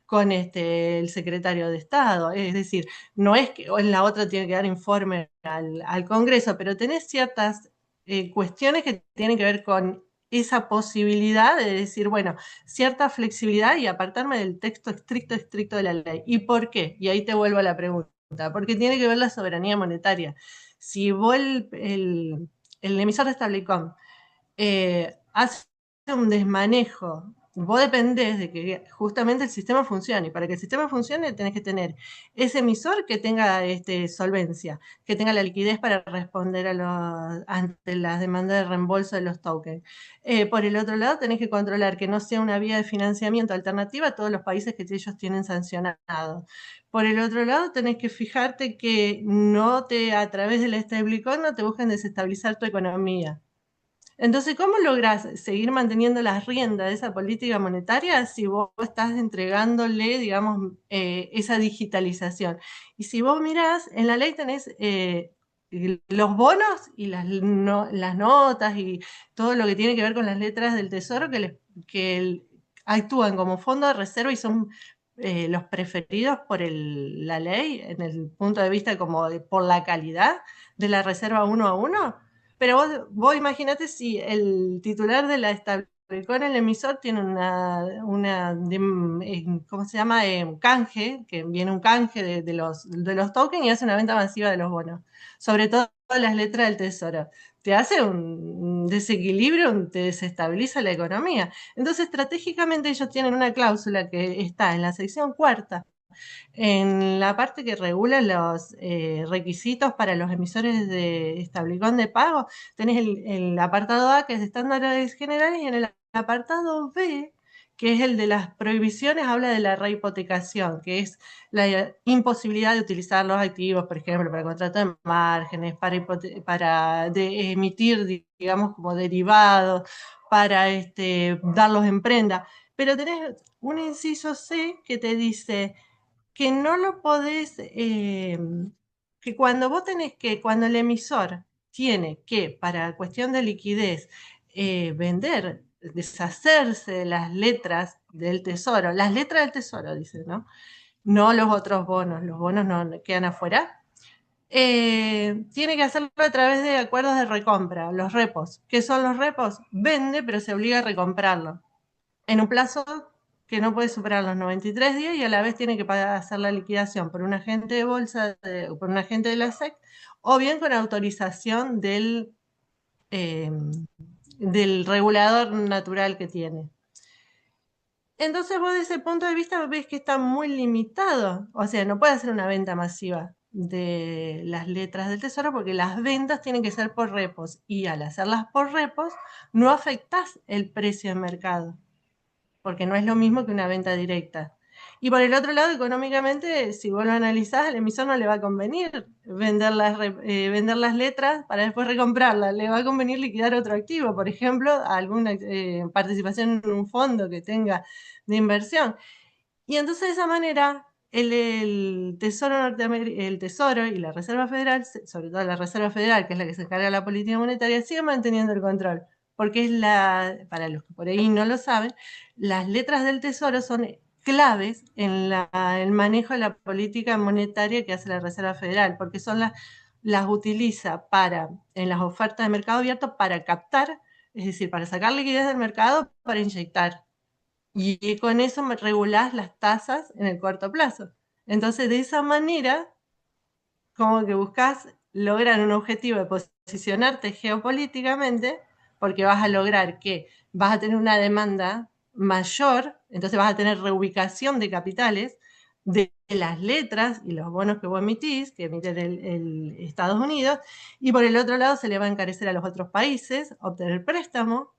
Speaker 4: con el secretario de Estado, es decir, no es que en la otra tiene que dar informe al Congreso, pero tenés ciertas cuestiones que tienen que ver con esa posibilidad de decir, bueno, cierta flexibilidad y apartarme del texto estricto de la ley. ¿Y por qué? Y ahí te vuelvo a la pregunta, porque tiene que ver la soberanía monetaria. Si vos, el emisor de stablecoin, hace un desmanejo. Vos dependés de que justamente el sistema funcione. Y para que el sistema funcione, tenés que tener ese emisor que tenga solvencia, que tenga la liquidez para responder ante las demandas de reembolso de los tokens. Por el otro lado, tenés que controlar que no sea una vía de financiamiento alternativa a todos los países que ellos tienen sancionados. Por el otro lado, tenés que fijarte que a través del stablecoin no te busquen desestabilizar tu economía. Entonces, ¿cómo logras seguir manteniendo las riendas de esa política monetaria si vos estás entregándole, digamos, esa digitalización? Y si vos mirás, en la ley tenés los bonos y las notas y todo lo que tiene que ver con las letras del tesoro que actúan como fondo de reserva y son los preferidos por la ley en el punto de vista como por la calidad de la reserva uno a uno. Pero vos imaginate si el titular de la Stablecoin, el emisor, tiene ¿cómo se llama? Canje, que viene un canje de los tokens y hace una venta masiva de los bonos, sobre todo las letras del tesoro. Te hace un desequilibrio, te desestabiliza la economía. Entonces, estratégicamente ellos tienen una cláusula que está en la sección cuarta en la parte que regula los requisitos para los emisores de establecón de pago, tenés el apartado A, que es de estándares generales, y en el apartado B, que es el de las prohibiciones, habla de la rehipotecación, que es la imposibilidad de utilizar los activos, por ejemplo, para contrato de márgenes, para emitir, digamos, como derivados, para darlos en prenda. Pero tenés un inciso C que te dice que no lo podés, que cuando el emisor tiene que, para cuestión de liquidez, vender, deshacerse de las letras del tesoro, las letras del tesoro, dice, ¿no? No los otros bonos, los bonos no quedan afuera. Tiene que hacerlo a través de acuerdos de recompra, los repos. ¿Qué son los repos? Vende, pero se obliga a recomprarlo en un plazo que no puede superar los 93 días y a la vez tiene que hacer la liquidación por un agente de bolsa o por un agente de la SEC o bien con autorización eh, del regulador natural que tiene. Entonces vos desde ese punto de vista ves que está muy limitado, o sea, no puede hacer una venta masiva de las letras del tesoro porque las ventas tienen que ser por repos y al hacerlas por repos no afectás el precio de mercado porque no es lo mismo que una venta directa. Y por el otro lado, económicamente, si vos lo analizás, al emisor no le va a convenir vender las letras para después recomprarlas. Le va a convenir liquidar otro activo, por ejemplo, alguna participación en un fondo que tenga de inversión. Y entonces de esa manera el Tesoro el Tesoro y la Reserva Federal, sobre todo la Reserva Federal, que es la que se encarga de la política monetaria, sigue manteniendo el control, porque para los que por ahí no lo saben, las letras del Tesoro son claves en el manejo de la política monetaria que hace la Reserva Federal, porque las utiliza en las ofertas de mercado abierto para captar, es decir, para sacar liquidez del mercado, para inyectar y con eso regulás las tasas en el corto plazo. Entonces, de esa manera, como que buscas lograr un objetivo de posicionarte geopolíticamente, porque vas a lograr que vas a tener una demanda mayor, entonces vas a tener reubicación de capitales de las letras y los bonos que vos emitís, que emite el Estados Unidos, y por el otro lado se le va a encarecer a los otros países obtener préstamo.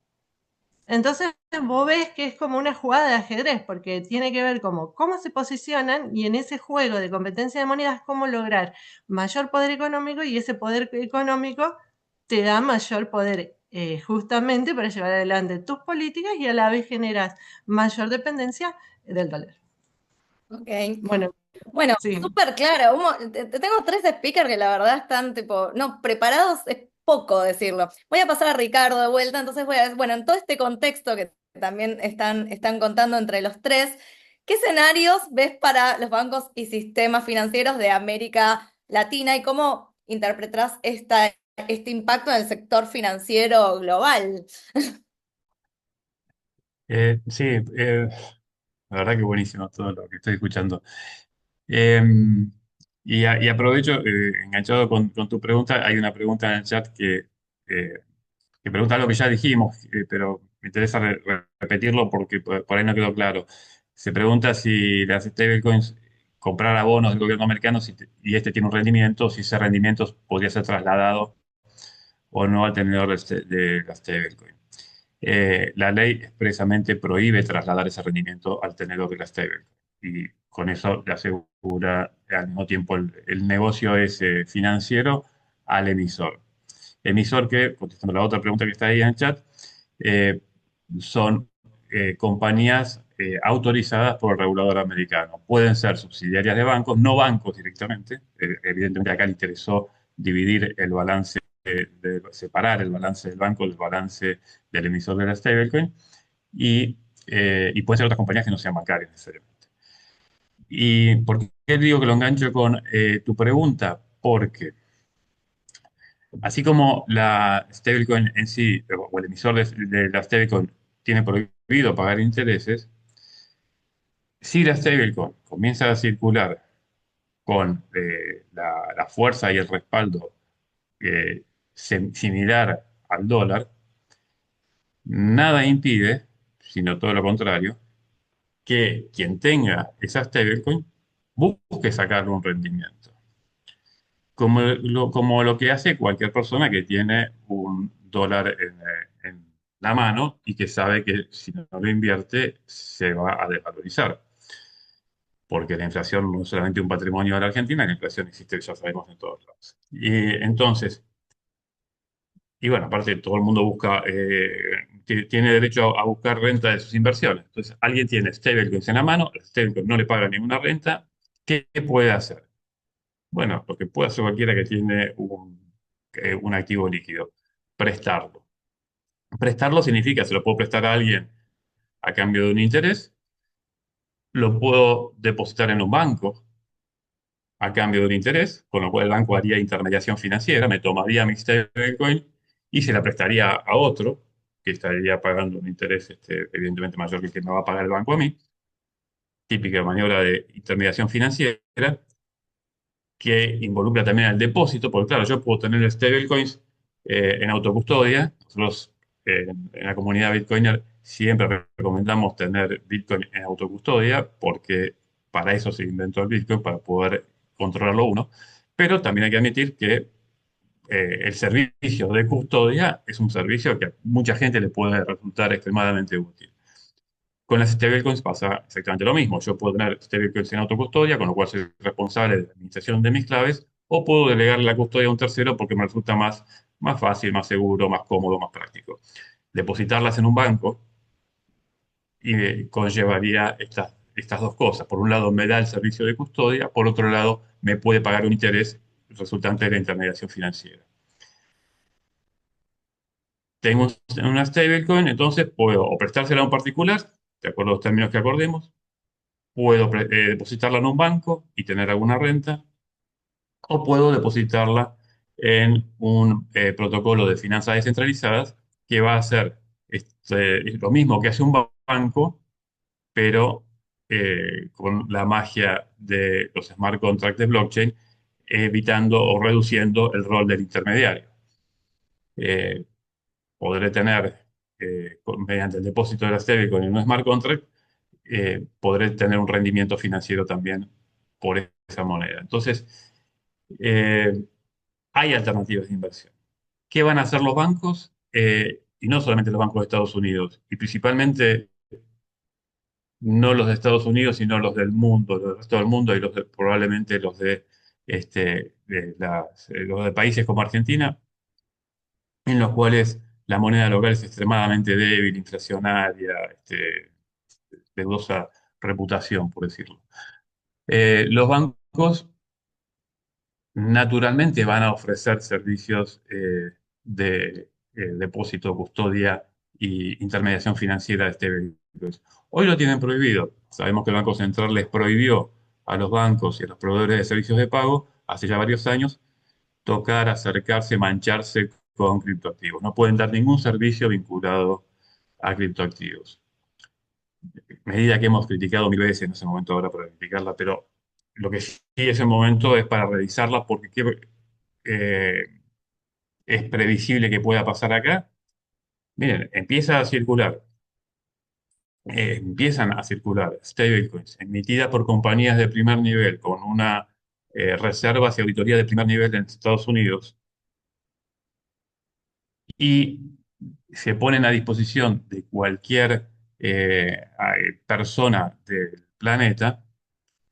Speaker 4: Entonces vos ves que es como una jugada de ajedrez, porque tiene que ver como cómo se posicionan y en ese juego de competencia de monedas, cómo lograr mayor poder económico y ese poder económico te da mayor poder justamente para llevar adelante tus políticas y a la vez generas mayor dependencia del dólar.
Speaker 1: Ok.
Speaker 4: Bueno,
Speaker 1: Bueno,
Speaker 4: sí.
Speaker 1: súper claro. Te tengo tres speakers que la verdad están tipo, no, preparados es poco decirlo. Voy a pasar a Ricardo de vuelta, entonces bueno, en todo este contexto que también están contando entre los tres, ¿qué escenarios ves para los bancos y sistemas financieros de América Latina y cómo interpretas este impacto en el sector financiero global?
Speaker 2: Sí, la verdad que buenísimo todo lo que estoy escuchando. Y aprovecho, enganchado con tu pregunta, hay una pregunta en el chat eh, que pregunta algo que ya dijimos, pero me interesa repetirlo porque por ahí no quedó claro. Se pregunta si las stablecoins, comprar abonos del gobierno americano y este tiene un rendimiento, si ese rendimiento podría ser trasladado o no al tenedor de la stablecoin. La ley expresamente prohíbe trasladar ese rendimiento al tenedor de la stablecoin y con eso le asegura al mismo tiempo el negocio es financiero al emisor. Emisor que, contestando la otra pregunta que está ahí en el chat, eh, son compañías autorizadas por el regulador americano. Pueden ser subsidiarias de bancos, no bancos directamente. Evidentemente acá le interesó dividir el balance, separar el balance del banco del balance del emisor de la stablecoin y pueden ser otras compañías que no sean bancarias necesariamente. ¿Y por qué digo que lo engancho con tu pregunta? Porque así como la stablecoin en sí, o el emisor de la stablecoin tiene prohibido pagar intereses, si la stablecoin comienza a circular con la fuerza y el respaldo eh, similar al dólar, nada impide, sino todo lo contrario, que quien tenga esa stablecoin busque sacarle un rendimiento. Como lo que hace cualquier persona que tiene un dólar en la mano y que sabe que si no lo invierte se va a desvalorizar. Porque la inflación no es solamente un patrimonio de la Argentina, la inflación existe, ya sabemos, en todos lados. Y entonces, y bueno, aparte todo el mundo busca, tiene derecho a buscar renta de sus inversiones. Entonces, alguien tiene stablecoins en la mano, el stablecoin no le paga ninguna renta, ¿qué puede hacer? Bueno, lo que puede hacer cualquiera que tiene un activo líquido, prestarlo. Prestarlo significa, se lo puedo prestar a alguien a cambio de un interés, lo puedo depositar en un banco a cambio de un interés, con lo cual el banco haría intermediación financiera, me tomaría mi stablecoin y se la prestaría a otro, que estaría pagando un interés evidentemente mayor que el que me va a pagar el banco a mí, típica maniobra de intermediación financiera, que involucra también al depósito, porque claro, yo puedo tener stablecoins en autocustodia. Nosotros en la comunidad Bitcoiner siempre recomendamos tener Bitcoin en autocustodia, porque para eso se inventó el Bitcoin, para poder controlarlo uno. Pero también hay que admitir que el servicio de custodia es un servicio que a mucha gente le puede resultar extremadamente útil. Con las stablecoins pasa exactamente lo mismo. Yo puedo tener stablecoins en autocustodia, con lo cual soy responsable de la administración de mis claves, o puedo delegar la custodia a un tercero porque me resulta más fácil, más seguro, más cómodo, más práctico. Depositarlas en un banco y conllevaría estas dos cosas. Por un lado, me da el servicio de custodia, por otro lado, me puede pagar un interés resultante de la intermediación financiera. Tengo una stablecoin, entonces puedo o prestársela a un particular, de acuerdo a los términos que acordemos, puedo depositarla en un banco y tener alguna renta, o puedo depositarla en un protocolo de finanzas descentralizadas que va a hacer lo mismo que hace un banco, pero con la magia de los smart contracts de blockchain, evitando o reduciendo el rol del intermediario. Eh, Podré tener, mediante el depósito de la stablecoin en un smart contract, podré tener un rendimiento financiero también por esa moneda. Entonces, eh, hay alternativas de inversión. ¿Qué van a hacer los bancos? Y no solamente los bancos de Estados Unidos, y principalmente no los de Estados Unidos, sino los del mundo, los del resto del mundo y probablemente los de países como Argentina, en los cuales la moneda local es extremadamente débil, inflacionaria, de dudosa reputación, por decirlo. Los bancos naturalmente van a ofrecer servicios de depósito, custodia y intermediación financiera de este vehículo. Hoy lo tienen prohibido. Sabemos que el Banco Central les prohibió a los bancos y a los proveedores de servicios de pago hace ya varios años tocar, acercarse, mancharse con criptoactivos. No pueden dar ningún servicio vinculado a criptoactivos. Medida que hemos criticado mil veces en ese momento ahora para criticarla, pero lo que sí es el momento es para revisarla porque eh, es previsible que pueda pasar acá. Miren, empiezan a circular stablecoins emitidas por compañías de primer nivel con una reservas y auditoría de primer nivel en Estados Unidos y se ponen a disposición de cualquier persona del planeta.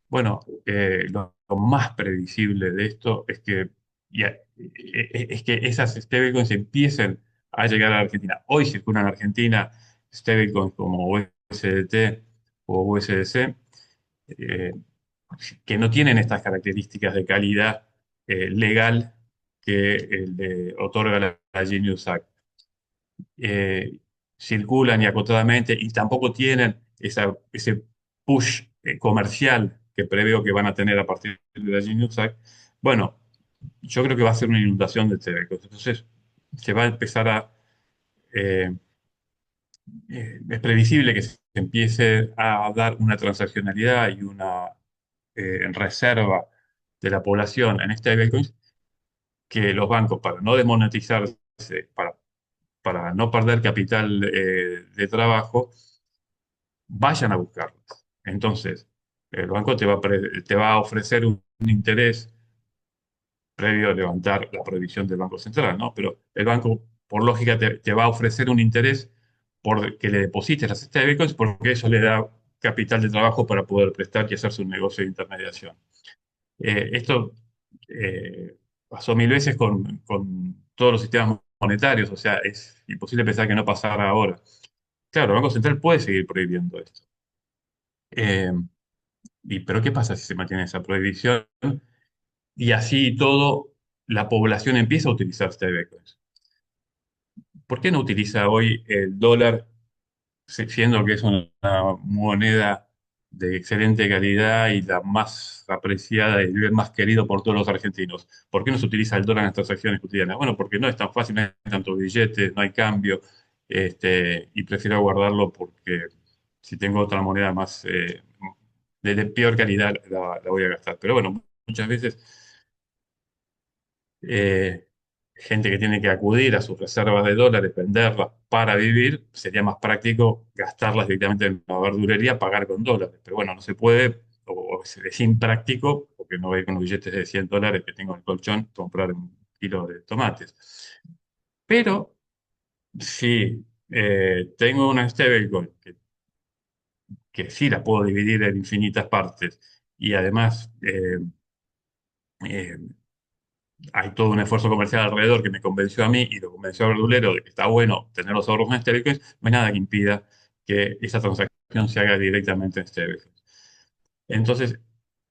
Speaker 2: Bueno, lo más previsible de esto es que, es que esas stablecoins empiecen a llegar a la Argentina. Hoy circulan en Argentina stablecoins como USDT o USDC, eh, que no tienen estas características de calidad legal que otorga la Genius Act. eh, Circulan y acotadamente y tampoco tienen ese push comercial que preveo que van a tener a partir de la Genius Act. Bueno, yo creo que va a ser una inundación de Tebecos. Entonces, se va a empezar eh, es previsible que se empiece a dar una transaccionalidad y una reserva de la población en stablecoins que los bancos, para no desmonetizarse, para no perder capital de trabajo, vayan a buscarlas. Entonces, el banco te va a ofrecer un interés previo a levantar la prohibición del Banco Central, ¿no? Pero el banco, por lógica, te va a ofrecer un interés por que le deposites las stablecoins porque eso le da capital de trabajo para poder prestar y hacer su negocio de intermediación. Esto pasó mil veces con todos los sistemas monetarios, o sea, es imposible pensar que no pasara ahora. Claro, el Banco Central puede seguir prohibiendo esto. Eh, pero ¿qué pasa si se mantiene esa prohibición? Y así y todo, la población empieza a utilizar stablecoins. ¿Por qué no utiliza hoy el dólar, siendo que es una moneda de excelente calidad y la más apreciada y el bien más querido por todos los argentinos? ¿Por qué no se utiliza el dólar en las transacciones cotidianas? Bueno, porque no es tan fácil, no hay tantos billetes, no hay cambio, y prefiero guardarlo porque si tengo otra moneda más de peor calidad la voy a gastar. Pero bueno, muchas veces eh, gente que tiene que acudir a sus reservas de dólares, venderlas para vivir, sería más práctico gastarlas directamente en la verdulería, pagar con dólares. Pero bueno, no se puede, o es impráctico, porque no voy con los billetes de $100 que tengo en el colchón, comprar un kilo de tomates. Pero si tengo una stablecoin que sí la puedo dividir en infinitas partes y además eh, hay todo un esfuerzo comercial alrededor que me convenció a mí y lo convenció al verdulero de que está bueno tener los ahorros en stablecoins, no hay nada que impida que esa transacción se haga directamente en stablecoins. Entonces,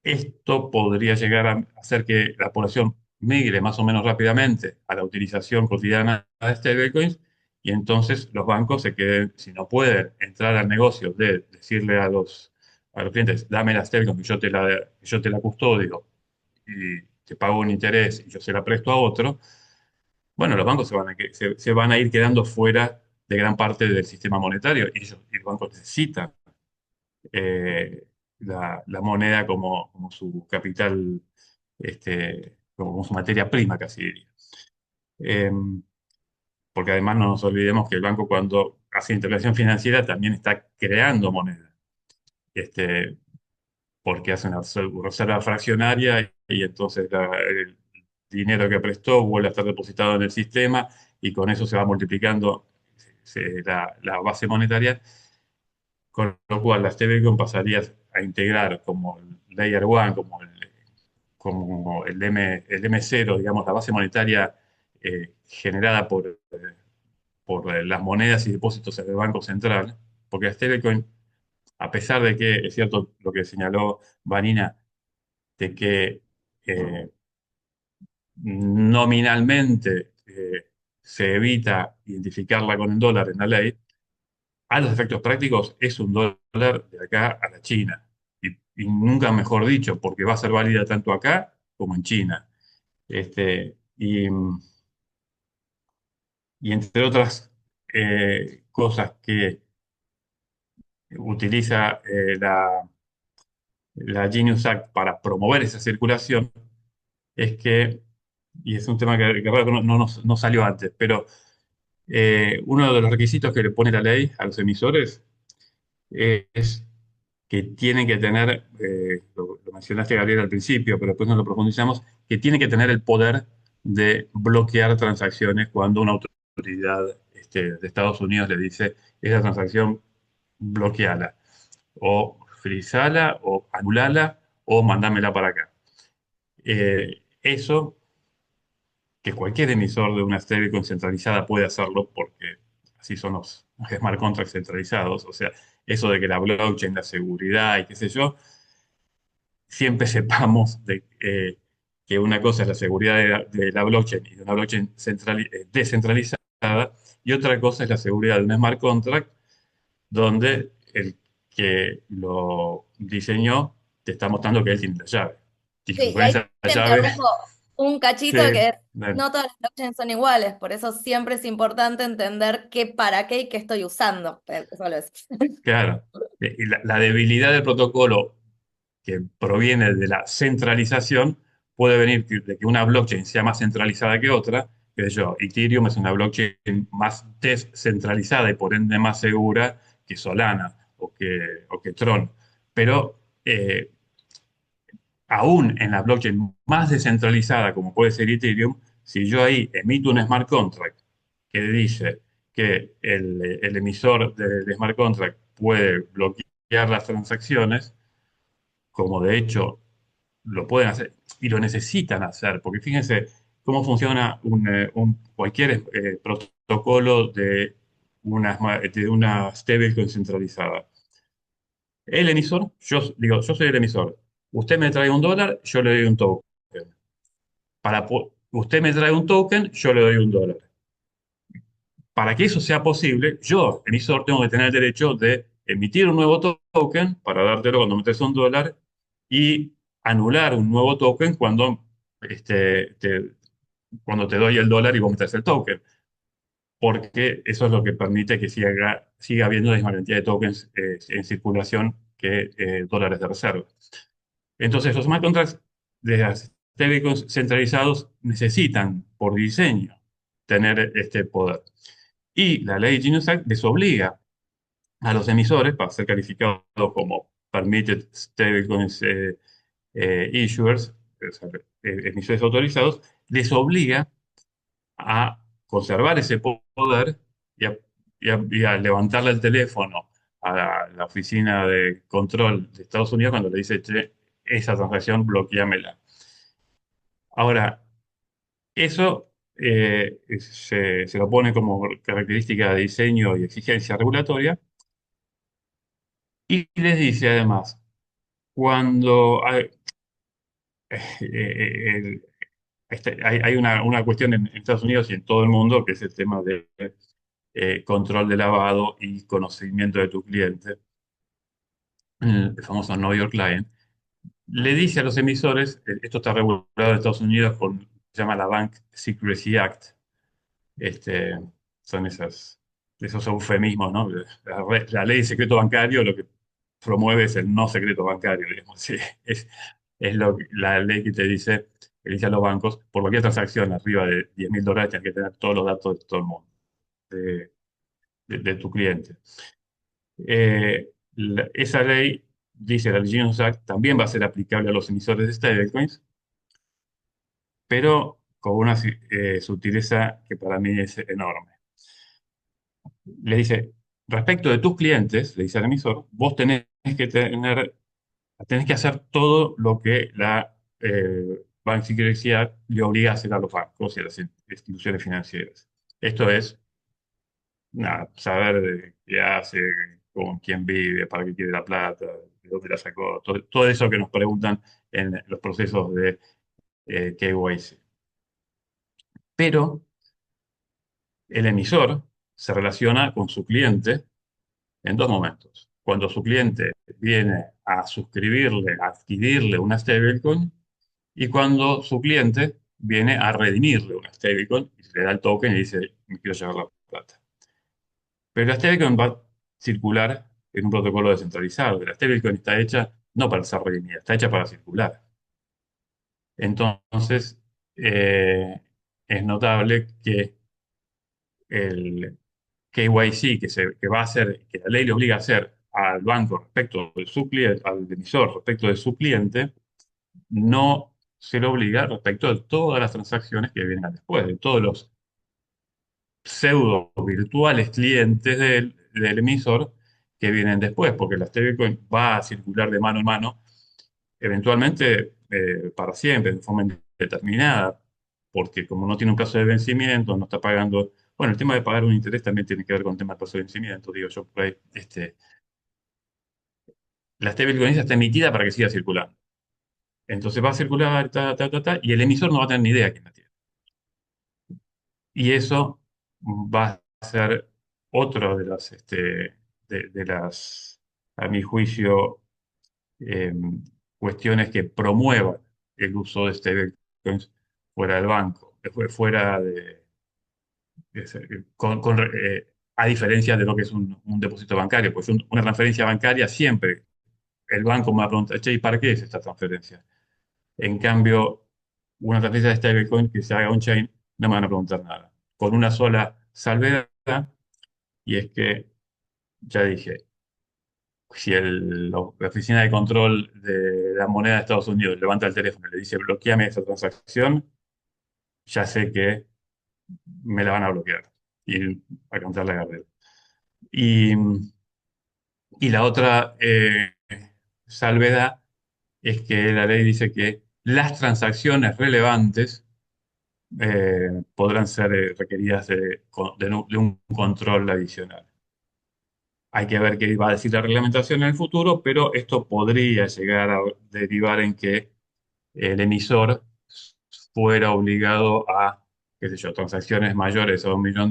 Speaker 2: esto podría llegar a hacer que la población migre más o menos rápidamente a la utilización cotidiana de stablecoins y entonces los bancos se queden, si no pueden entrar al negocio de decirle a los clientes, dame la stablecoin que yo te la custodio y te pago un interés y yo se la presto a otro, bueno, los bancos se van a ir quedando fuera de gran parte del sistema monetario y los bancos necesitan la moneda como su capital, como su materia prima, casi diría. Eh, Porque además no nos olvidemos que el banco cuando hace intervención financiera también está creando moneda. Este, Porque hace una reserva fraccionaria y entonces el dinero que prestó vuelve a estar depositado en el sistema y con eso se va multiplicando la base monetaria, con lo cual la stablecoin pasaría a integrar como el Layer 1, como el M0, digamos, la base monetaria generada por las monedas y depósitos en el Banco Central, porque la stablecoin, a pesar de que es cierto lo que señaló Vanina, de que eh, nominalmente se evita identificarla con el dólar en la ley, a los efectos prácticos es un dólar de acá a la China. Y nunca mejor dicho, porque va a ser válida tanto acá como en China. Y entre otras cosas que utiliza la Genius Act para promover esa circulación es que, y es un tema que raro que no salió antes, pero uno de los requisitos que le pone la ley a los emisores es que tienen que tener, lo mencionaste Gabriel al principio, pero después no lo profundizamos, que tienen que tener el poder de bloquear transacciones cuando una autoridad de Estados Unidos le dice, esa transacción bloqueala, o frizala, o anulala, o mandámela para acá. Eso, que cualquier emisor de una stablecoin centralizada puede hacerlo, porque así son los smart contracts centralizados, o sea, eso de que la blockchain, la seguridad y qué sé yo, siempre sepamos que una cosa es la seguridad de la blockchain y de una blockchain descentralizada, y otra cosa es la seguridad de un smart contract donde el que lo diseñó te está mostrando que él tiene la llave. Y que
Speaker 1: Sí, y
Speaker 2: con
Speaker 1: ahí
Speaker 2: esa
Speaker 1: te
Speaker 2: llave,
Speaker 1: interrumpo un
Speaker 2: sí,
Speaker 1: cachito que es,
Speaker 2: dale.
Speaker 1: no todas las blockchains son iguales, por eso siempre es importante entender qué, para qué y qué estoy usando. Solo eso.
Speaker 2: Claro. Y la debilidad del protocolo que proviene de la centralización puede venir de que una blockchain sea más centralizada que otra. Que yo, Ethereum es una blockchain más descentralizada y por ende más segura que Solana o que Tron. Pero aún en la blockchain más descentralizada como puede ser Ethereum, si yo ahí emito un smart contract que dice que el emisor del smart contract puede bloquear las transacciones, como de hecho lo pueden hacer y lo necesitan hacer, porque fíjense cómo funciona cualquier protocolo de una stablecoin centralizada. El emisor, yo digo, yo soy el emisor. Usted me trae un dólar, yo le doy un token. Usted me trae un token, yo le doy un dólar. Para que eso sea posible, yo, emisor, tengo que tener el derecho de emitir un nuevo token para dártelo cuando me traes un dólar y anular un nuevo token cuando te doy el dólar y vos me traes el token. Porque eso es lo que permite que siga habiendo la misma cantidad de tokens en circulación que dólares de reserva. Entonces, los smart contracts de las stablecoins centralizados necesitan, por diseño, tener este poder. Y la ley Genius Act les obliga a los emisores, para ser calificados como Permitted Stablecoins Issuers, o sea, emisores autorizados, les obliga a conservar ese poder y a levantarle el teléfono a la oficina de control de Estados Unidos cuando le dice, che, esa transacción bloqueamela. Ahora, eso se lo pone como característica de diseño y exigencia regulatoria y les dice además, cuando eh, hay una cuestión en Estados Unidos y en todo el mundo que es el tema de control de lavado y conocimiento de tu cliente, el famoso Know Your Client, le dice a los emisores, esto está regulado en Estados Unidos se llama la Bank Secrecy Act, este, son esos eufemismos, ¿no? La ley de secreto bancario lo que promueve es el no secreto bancario, digamos, sí, la ley que te dice, que dice a los bancos, por cualquier transacción arriba de $10.000 tienes que tener todos los datos de todo el mundo, de, de tu cliente. Esa ley, dice la Genius Act, también va a ser aplicable a los emisores de stablecoins, pero con una sutileza que para mí es enorme. Le dice, respecto de tus clientes, le dice al emisor, vos tenés que hacer todo lo que la Bank Secrecy Act le obliga a hacer a los bancos y a las instituciones financieras. Esto es nada, saber de qué hace, con quién vive, para qué quiere la plata, de dónde la sacó, todo eso que nos preguntan en los procesos de KYC. Pero el emisor se relaciona con su cliente en dos momentos. Cuando su cliente viene a suscribirle, a adquirirle una stablecoin, y cuando su cliente viene a redimirle una stablecoin y le da el token y dice, me quiero llevar la plata. Pero la stablecoin va a circular en un protocolo descentralizado. La stablecoin está hecha no para ser redimida, está hecha para circular. Entonces, es notable que el KYC que va a hacer, que la ley le obliga a hacer al banco respecto de su cliente, al emisor respecto de su cliente, no se lo obliga respecto de todas las transacciones que vienen después, de todos los pseudo virtuales clientes del emisor que vienen después, porque la stablecoin va a circular de mano en mano, eventualmente para siempre, de forma indeterminada, porque como no tiene un plazo de vencimiento, no está pagando. Bueno, el tema de pagar un interés también tiene que ver con el tema del plazo de vencimiento, digo yo, por ahí, la stablecoin esa está emitida para que siga circulando. Entonces va a circular, y el emisor no va a tener ni idea quién la tiene. Y eso va a ser otro de las, a mi juicio, eh, cuestiones que promuevan el uso de stablecoins fuera del banco, fuera a diferencia de lo que es un depósito bancario, pues una transferencia bancaria siempre el banco me va a preguntar, che, ¿y para qué es esta transferencia? En cambio, una transferencia de stablecoin que se haga on-chain, no me van a preguntar nada. Con una sola salvedad, y es que, ya dije, si la oficina de control de la moneda de Estados Unidos levanta el teléfono y le dice bloqueame esa transacción, ya sé que me la van a bloquear y a contar la carrera. Y, y la otra salvedad es que la ley dice que las transacciones relevantes podrán ser requeridas de un control adicional. Hay que ver qué va a decir la reglamentación en el futuro, pero esto podría llegar a derivar en que el emisor fuera obligado a, qué sé yo, transacciones mayores a $1 millón,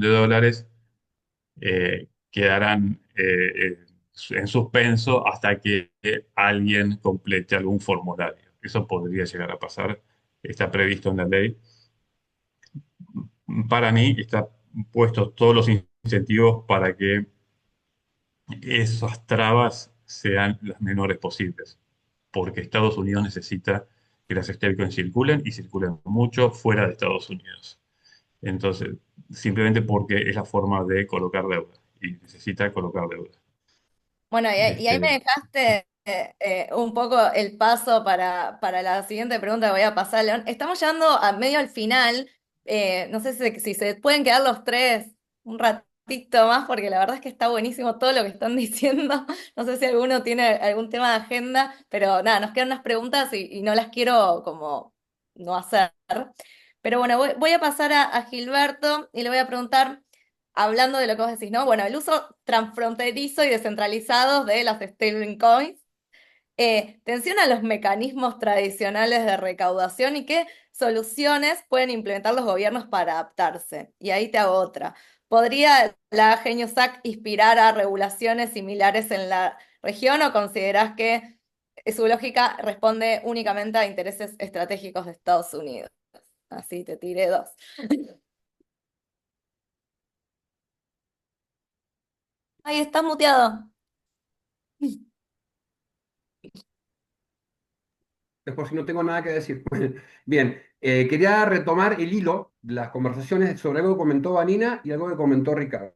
Speaker 2: quedarán en suspenso hasta que alguien complete algún formulario. Eso podría llegar a pasar, está previsto en la ley. Para mí están puestos todos los incentivos para que esas trabas sean las menores posibles, porque Estados Unidos necesita que las stablecoins circulen y circulen mucho fuera de Estados Unidos. Entonces, simplemente porque es la forma de colocar deuda y necesita colocar deuda.
Speaker 1: Bueno, y ahí me
Speaker 2: Este,
Speaker 1: dejaste un poco el paso para la siguiente pregunta que voy a pasar, León. Estamos llegando a medio al final. No sé si se pueden quedar los tres un ratito más, porque la verdad es que está buenísimo todo lo que están diciendo. No sé si alguno tiene algún tema de agenda, pero nada, nos quedan unas preguntas y no las quiero como no hacer. Pero bueno, voy a pasar a Gilberto y le voy a preguntar hablando de lo que vos decís, ¿no? Bueno, el uso transfronterizo y descentralizado de las stablecoins tensiona los mecanismos tradicionales de recaudación y qué soluciones pueden implementar los gobiernos para adaptarse. Y ahí te hago otra. ¿Podría la Genius Act inspirar a regulaciones similares en la región o considerás que su lógica responde únicamente a intereses estratégicos de Estados Unidos? Así te tiré dos. Ahí estás muteado.
Speaker 3: Es por si no tengo nada que decir. Bien, quería retomar el hilo de las conversaciones sobre algo que comentó Vanina y algo que comentó Ricardo.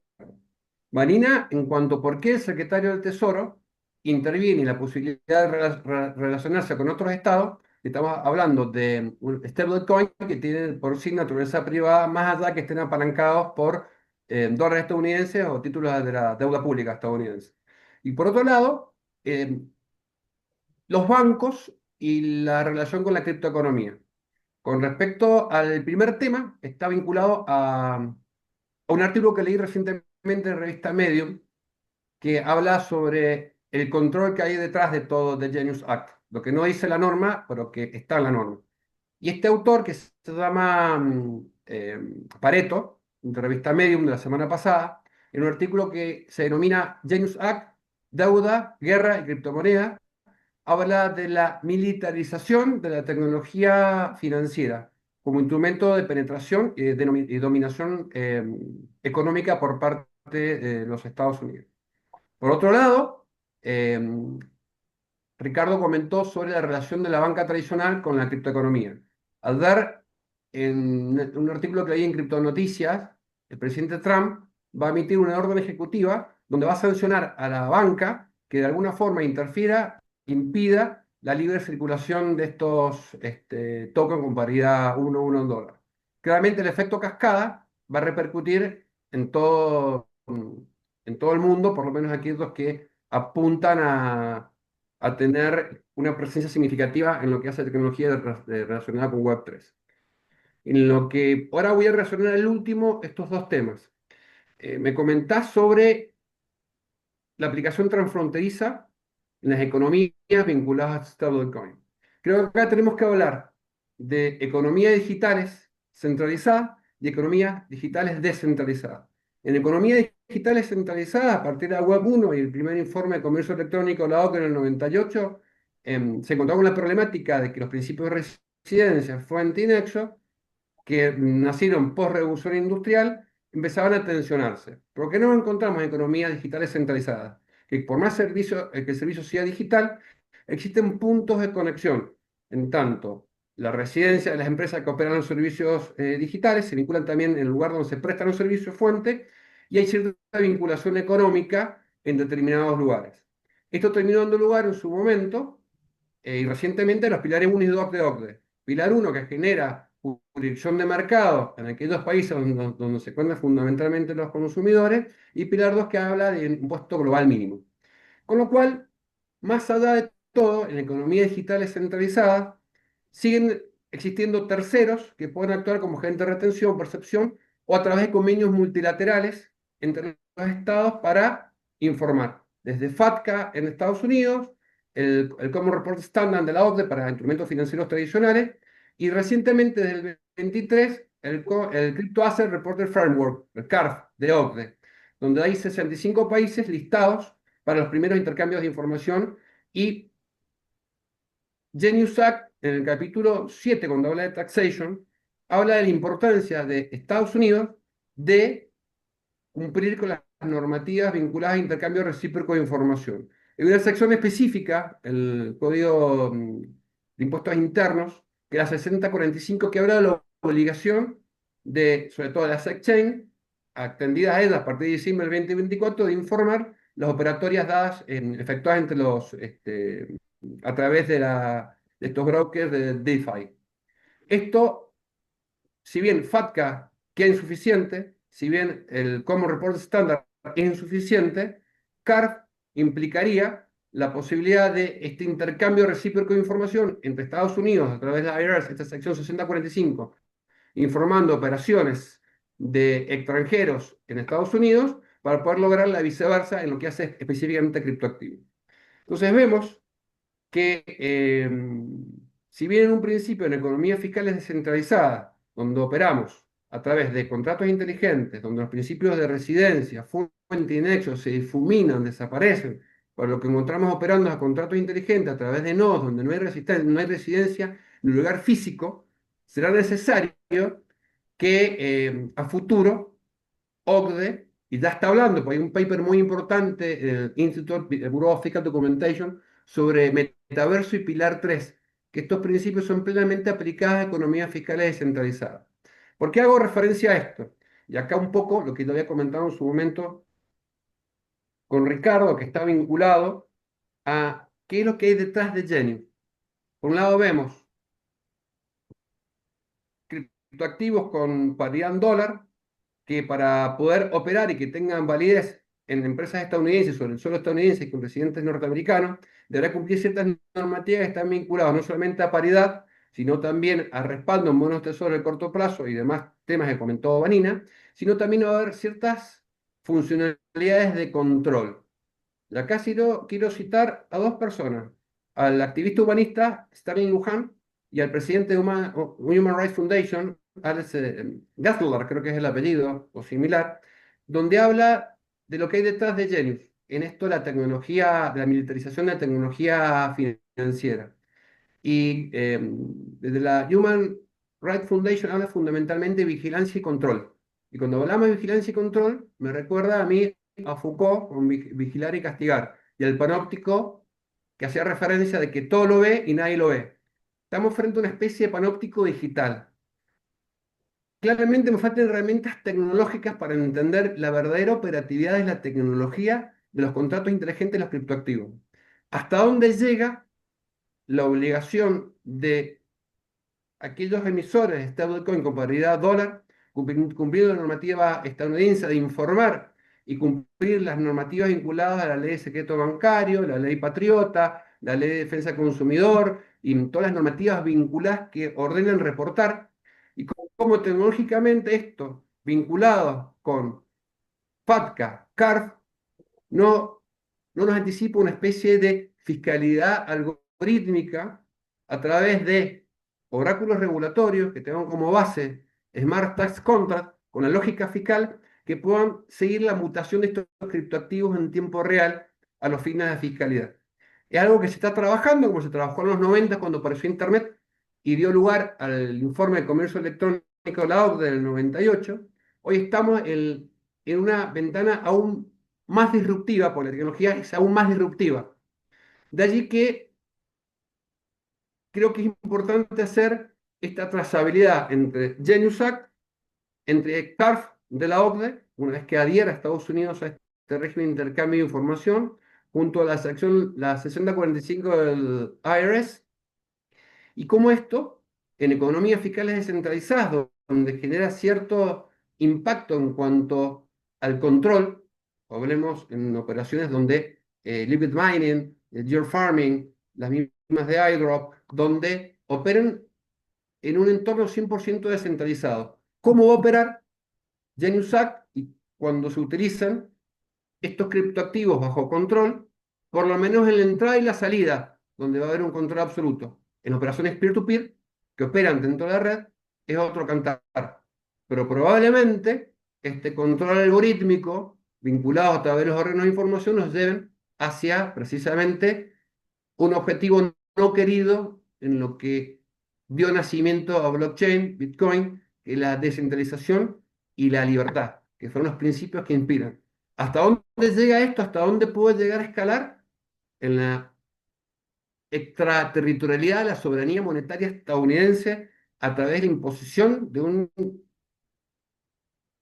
Speaker 3: Vanina, en cuanto a por qué el secretario del Tesoro interviene en la posibilidad de relacionarse con otros estados, estamos hablando de un stablecoin que tiene por sí naturaleza privada, más allá que estén apalancados por dólares estadounidenses o títulos de la deuda pública estadounidense. Y por otro lado, los bancos y la relación con la criptoeconomía. Con respecto al primer tema, está vinculado a un artículo que leí recientemente en revista Medium, que habla sobre el control que hay detrás de todo de Genius Act, lo que no dice la norma, pero que está en la norma. Y este autor, que se llama Pareto, de revista Medium de la semana pasada, en un artículo que se denomina Genius Act, Deuda, Guerra y Criptomoneda, habla de la militarización de la tecnología financiera como instrumento de penetración y dominación económica por parte de los Estados Unidos. Por otro lado, eh, Ricardo comentó sobre la relación de la banca tradicional con la criptoeconomía. Al dar en un artículo que leí en Criptonoticias, el presidente Trump va a emitir una orden ejecutiva donde va a sancionar a la banca que de alguna forma interfiera, impida la libre circulación de estos tokens con paridad 1 a 1 dólar. Claramente el efecto cascada va a repercutir en todo el mundo, por lo menos aquellos que apuntan a tener una presencia significativa en lo que hace tecnología relacionada con Web3. En lo que ahora voy a relacionar el último, estos dos temas. Me comentás sobre la aplicación transfronteriza en las economías vinculadas a stablecoin. Creo que acá tenemos que hablar de economías digitales centralizadas y economías digitales descentralizadas. En economías digitales centralizadas, a partir de la Web 1 y el primer informe de comercio electrónico de la OCDE en el 98, se encontraba con la problemática de que los principios de residencia, fuente y nexo, que nacieron post-revolución industrial, empezaban a tensionarse. ¿Por qué no encontramos economías digitales centralizadas? Que por más servicio, que el servicio sea digital, existen puntos de conexión. En tanto, la residencia de las empresas que operan los servicios digitales se vinculan también en el lugar donde se prestan los servicios fuente y hay cierta vinculación económica en determinados lugares. Esto terminó dando lugar en su momento y recientemente los pilares 1 y 2 de OCDE. Pilar 1 que genera jurisdicción de mercado en aquellos países donde se encuentran fundamentalmente los consumidores, y Pilar 2 que habla de impuesto global mínimo. Con lo cual, más allá de todo, en economías digitales centralizadas, siguen existiendo terceros que pueden actuar como agentes de retención, percepción, o a través de convenios multilaterales entre los estados para informar. Desde FATCA en Estados Unidos, el Common Report Standard de la OCDE para instrumentos financieros tradicionales, y recientemente, desde el 23, el Crypto Asset Reporter Framework, el CARF de OCDE, donde hay 65 países listados para los primeros intercambios de información. Y Genius Act, en el capítulo 7, cuando habla de taxation, habla de la importancia de Estados Unidos de cumplir con las normativas vinculadas a intercambio recíproco de información. Hay una sección específica, el Código de Impuestos Internos, que es la 6045, que habla de la obligación de, sobre todo de las exchange, atendidas a ellas a partir de diciembre del 2024, de informar las operatorias dadas, efectuadas entre a través de estos brokers de DeFi. Esto, si bien FATCA queda insuficiente, si bien el Common Report Standard es insuficiente, CARF implicaría la posibilidad de este intercambio recíproco de información entre Estados Unidos a través de la IRS, esta sección 6045, informando operaciones de extranjeros en Estados Unidos para poder lograr la viceversa en lo que hace específicamente criptoactivos. Entonces vemos que si bien en un principio en economías fiscales descentralizadas, donde operamos a través de contratos inteligentes, donde los principios de residencia, fuente y nexo se difuminan, desaparecen, para lo que encontramos operando a contratos inteligentes a través de nodos donde no hay residencia ni lugar físico, será necesario que a futuro OCDE, y ya está hablando, porque hay un paper muy importante en el Institute Bureau of Fiscal Documentation sobre metaverso y pilar 3, que estos principios son plenamente aplicados a economías fiscales descentralizadas. ¿Por qué hago referencia a esto? Y acá un poco lo que te había comentado en su momento con Ricardo, que está vinculado a qué es lo que hay detrás de Genius. Por un lado vemos criptoactivos con paridad en dólar, que para poder operar y que tengan validez en empresas estadounidenses sobre el suelo estadounidense y con residentes norteamericanos, deberá cumplir ciertas normativas que están vinculadas no solamente a paridad, sino también a respaldo en bonos tesoro de corto plazo y demás temas que comentó Vanina, sino también va a haber ciertas funcionalidades de control. Y acá quiero citar a dos personas, al activista humanista Sterling Lujan y al presidente de Human Rights Foundation, Alex Gassler, creo que es el apellido, o similar, donde habla de lo que hay detrás de Genius, en esto la tecnología, de la militarización de la tecnología financiera. Y desde la Human Rights Foundation habla fundamentalmente de vigilancia y control. Y cuando hablamos de vigilancia y control, me recuerda a mí a Foucault con vigilar y castigar, y al panóptico que hacía referencia de que todo lo ve y nadie lo ve. Estamos frente a una especie de panóptico digital. Claramente me faltan herramientas tecnológicas para entender la verdadera operatividad de la tecnología de los contratos inteligentes de los criptoactivos. ¿Hasta dónde llega la obligación de aquellos emisores de stablecoin con paridad dólar, cumplir la normativa estadounidense de informar y cumplir las normativas vinculadas a la ley de secreto bancario, la ley patriota, la ley de defensa del consumidor y todas las normativas vinculadas que ordenan reportar? Y cómo tecnológicamente esto, vinculado con FATCA, CARF, no, no nos anticipa una especie de fiscalidad algorítmica a través de oráculos regulatorios que tengan como base Smart Tax Contract con la lógica fiscal que puedan seguir la mutación de estos criptoactivos en tiempo real a los fines de fiscalidad. Es algo que se está trabajando, como se trabajó en los 90 cuando apareció Internet y dio lugar al informe de comercio electrónico de la OCDE del 98. Hoy estamos en una ventana aún más disruptiva, porque la tecnología es aún más disruptiva. De allí que creo que es importante hacer esta trazabilidad entre Genius Act, entre CARF de la OCDE, una vez que adhiera a Estados Unidos a este régimen de intercambio de información, junto a la 6045 del IRS, y cómo esto, en economías fiscales descentralizadas, donde genera cierto impacto en cuanto al control, hablemos en operaciones donde liquid mining, yield farming, las mismas de iDrop, donde operan en un entorno 100% descentralizado. ¿Cómo va a operar Genius Act y cuando se utilizan estos criptoactivos bajo control, por lo menos en la entrada y la salida, donde va a haber un control absoluto? En operaciones peer-to-peer, que operan dentro de la red, es otro cantar. Pero probablemente este control algorítmico, vinculado a través de los órganos de información, nos lleven hacia precisamente un objetivo no querido en lo que dio nacimiento a blockchain, Bitcoin, que es la descentralización y la libertad, que son los principios que inspiran. ¿Hasta dónde llega esto? ¿Hasta dónde puede llegar a escalar? En la extraterritorialidad de la soberanía monetaria estadounidense a través de la imposición de un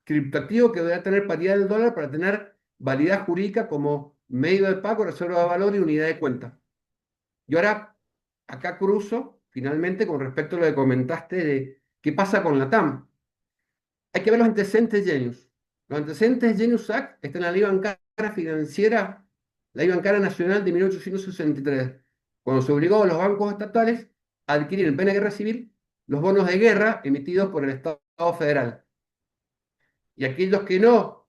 Speaker 3: criptoactivo que debe tener paridad del dólar para tener validad jurídica como medio de pago, reserva de valor y unidad de cuenta. Y ahora, acá cruzo, finalmente, con respecto a lo que comentaste de qué pasa con la TAM. Hay que ver los antecedentes de Genius. Los antecedentes de Genius Act están en la ley bancaria financiera, la ley bancaria nacional de 1863, cuando se obligó a los bancos estatales a adquirir en pena de guerra civil los bonos de guerra emitidos por el Estado federal. Y aquellos que no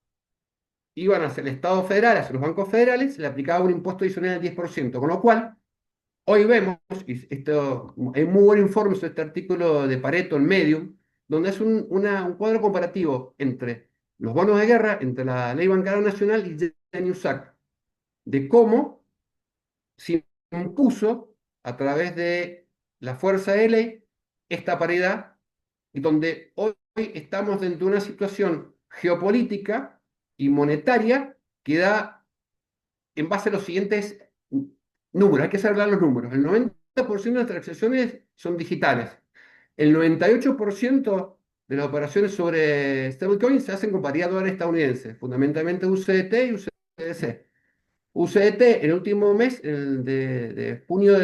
Speaker 3: iban hacia el Estado federal, hacia los bancos federales, se le aplicaba un impuesto adicional del 10%, con lo cual hoy vemos, y esto, hay un muy buen informe sobre este artículo de Pareto en Medium, donde es un cuadro comparativo entre los bonos de guerra, entre la Ley Bancaria Nacional y Genius Act, de cómo se impuso a través de la fuerza de ley esta paridad, y donde hoy estamos dentro de una situación geopolítica y monetaria que da en base a los siguientes números. Hay que saber los números. El 90% de las transacciones son digitales. El 98% de las operaciones sobre stablecoins se hacen con paridad dólar estadounidense, fundamentalmente USDT y USDC. USDT, en el último mes, de junio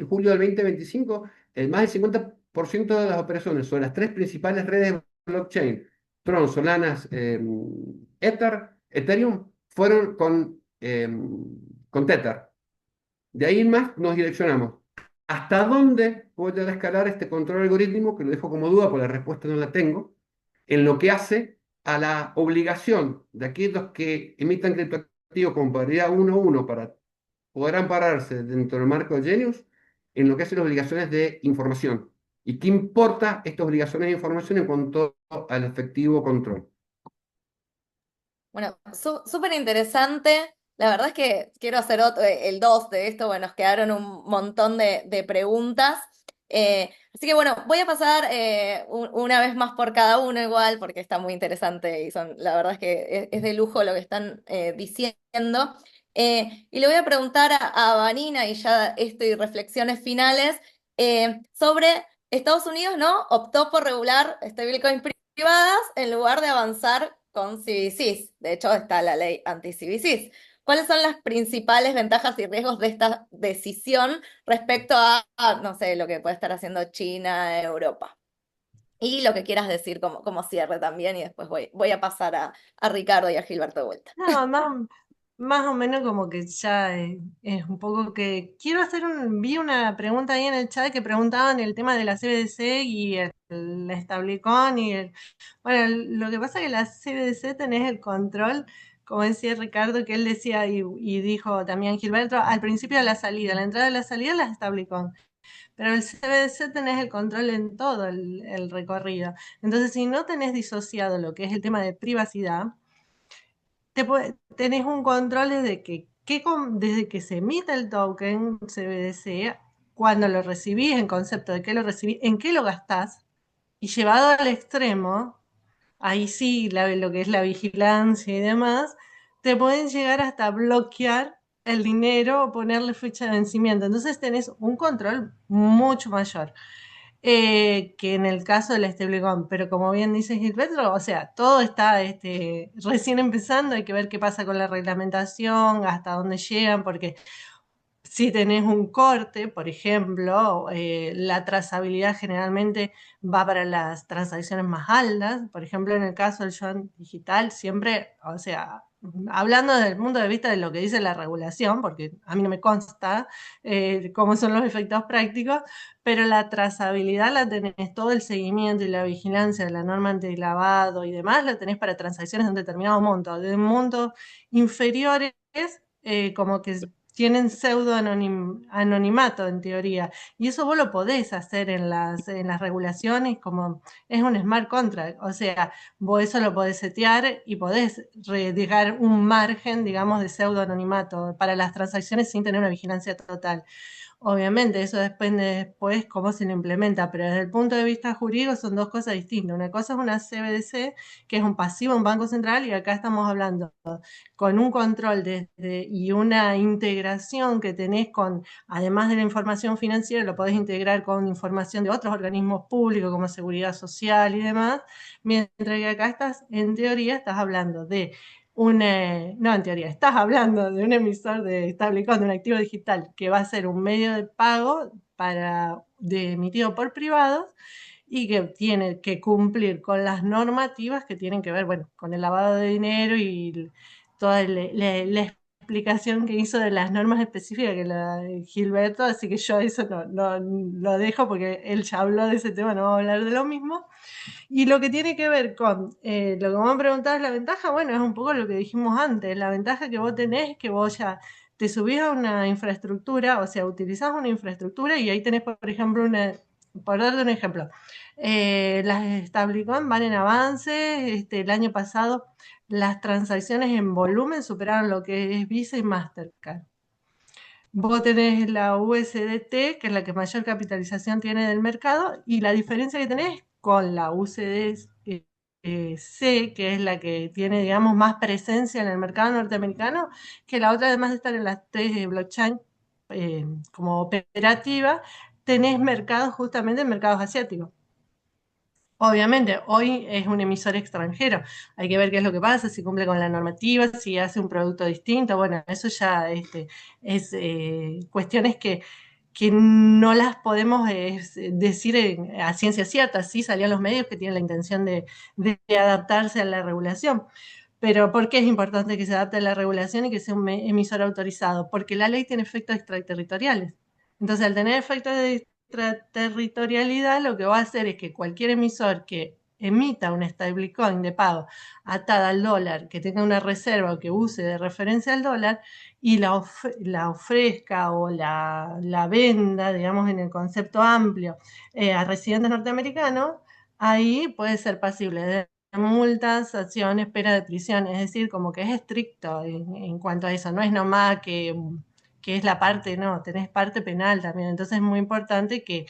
Speaker 3: julio del 2025, el más del 50% de las operaciones sobre las tres principales redes de blockchain, Tron, Solana, Ethereum, fueron con Tether. De ahí en más nos direccionamos. ¿Hasta dónde puede llegar a escalar este control algorítmico? Que lo dejo como duda, porque la respuesta no la tengo, en lo que hace a la obligación de aquellos que emitan criptoactivos con paridad 1-1 para poder ampararse dentro del marco de Genius, en lo que hace las obligaciones de información. ¿Y qué importa estas obligaciones de información en cuanto al efectivo control?
Speaker 1: Bueno, súper interesante. La verdad es que quiero hacer el 2 de esto, bueno, nos quedaron un montón de preguntas. Así que bueno, voy a pasar una vez más por cada uno igual, porque está muy interesante y la verdad es que es de lujo lo que están diciendo. Y le voy a preguntar a Vanina, y ya estoy reflexiones finales, sobre Estados Unidos, ¿no? Optó por regular stablecoins privadas en lugar de avanzar con CBDCs. De hecho, está la ley anti-CBDCs. ¿Cuáles son las principales ventajas y riesgos de esta decisión respecto no sé, lo que puede estar haciendo China, Europa? Y lo que quieras decir como cierre también, y después voy a pasar a Ricardo y a Gilberto de vuelta.
Speaker 4: No, más o menos como que ya es un poco que quiero vi una pregunta ahí en el chat que preguntaban el tema de la CBDC y el stablecoin bueno, lo que pasa es que la CBDC tenés el control, como decía Ricardo, que él decía y dijo también Gilberto, al principio de la salida, la entrada y la salida las stablecoin, pero el CBDC tenés el control en todo el recorrido. Entonces, si no tenés disociado lo que es el tema de privacidad, tenés un control desde que se emite el token CBDC, cuando lo recibís, en concepto de qué lo recibís, en qué lo gastás, y llevado al extremo, ahí sí lo que es la vigilancia y demás, te pueden llegar hasta bloquear el dinero o ponerle fecha de vencimiento. Entonces tenés un control mucho mayor que en el caso del stablecoin. Pero como bien dice Gilberto, o sea, todo está recién empezando, hay que ver qué pasa con la reglamentación, hasta dónde llegan, porque si tenés un corte, por ejemplo, la trazabilidad generalmente va para las transacciones más altas. Por ejemplo, en el caso del yuan digital, siempre, o sea, hablando desde el punto de vista de lo que dice la regulación, porque a mí no me consta cómo son los efectos prácticos, pero la trazabilidad la tenés, todo el seguimiento y la vigilancia de la norma antilavado y demás, la tenés para transacciones de un determinado monto. De montos inferiores, como que tienen pseudo anonimato en teoría, y eso vos lo podés hacer en las regulaciones, como es un smart contract, o sea, vos eso lo podés setear y podés dejar un margen, digamos, de pseudo anonimato para las transacciones sin tener una vigilancia total. Obviamente, eso depende después cómo se lo implementa, pero desde el punto de vista jurídico son dos cosas distintas. Una cosa es una CBDC, que es un pasivo, un banco central, y acá estamos hablando con un control y una integración que tenés con, además de la información financiera, lo podés integrar con información de otros organismos públicos como Seguridad Social y demás, mientras que acá en teoría, estás hablando de no, en teoría, estás hablando de un emisor de stablecoin, de un activo digital, que va a ser un medio de pago emitido por privados y que tiene que cumplir con las normativas que tienen que ver, bueno, con el lavado de dinero y toda la explicación que hizo de las normas específicas que la Gilberto, así que yo eso no lo dejo porque él ya habló de ese tema, no vamos a hablar de lo mismo. Y lo que tiene que ver con lo que vos me preguntabas, la ventaja, bueno, es un poco lo que dijimos antes. La ventaja que vos tenés es que vos ya te subís a una infraestructura, o sea, utilizás una infraestructura y ahí tenés, por ejemplo, por darte un ejemplo, las stablecoin van en avance. El año pasado las transacciones en volumen superaron lo que es Visa y Mastercard. Vos tenés la USDT, que es la que mayor capitalización tiene del mercado, y la diferencia que tenés con la USDC, que es la que tiene, digamos, más presencia en el mercado norteamericano, que la otra, además de estar en las tres de blockchain como operativa, tenés mercados, justamente en mercados asiáticos. Obviamente, hoy es un emisor extranjero. Hay que ver qué es lo que pasa, si cumple con la normativa, si hace un producto distinto. Bueno, eso ya es cuestiones que no las podemos decir a ciencia cierta. Sí salían los medios que tienen la intención de adaptarse a la regulación. Pero ¿por qué es importante que se adapte a la regulación y que sea un emisor autorizado? Porque la ley tiene efectos extraterritoriales. Entonces, al tener efectos de extraterritorialidad, lo que va a hacer es que cualquier emisor que emita un stablecoin de pago atada al dólar, que tenga una reserva o que use de referencia al dólar y la ofrezca o la venda, digamos, en el concepto amplio, a residentes norteamericanos, ahí puede ser pasible de multas, sanciones, pena de prisión. Es decir, como que es estricto en cuanto a eso. No es nomás que es la parte, no, tenés parte penal también. Entonces es muy importante que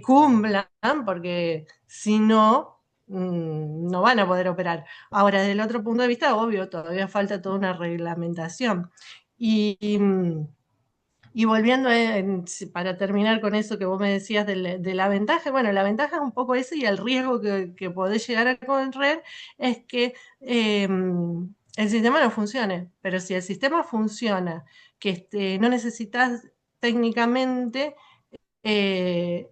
Speaker 4: cumplan, porque si no, no van a poder operar. Ahora, desde el otro punto de vista, obvio, todavía falta toda una reglamentación. Y, y volviendo para terminar con eso que vos me decías de la ventaja, bueno, la ventaja es un poco ese y el riesgo que podés llegar a correr es que el sistema no funcione, pero si el sistema funciona, que no necesitas técnicamente eh,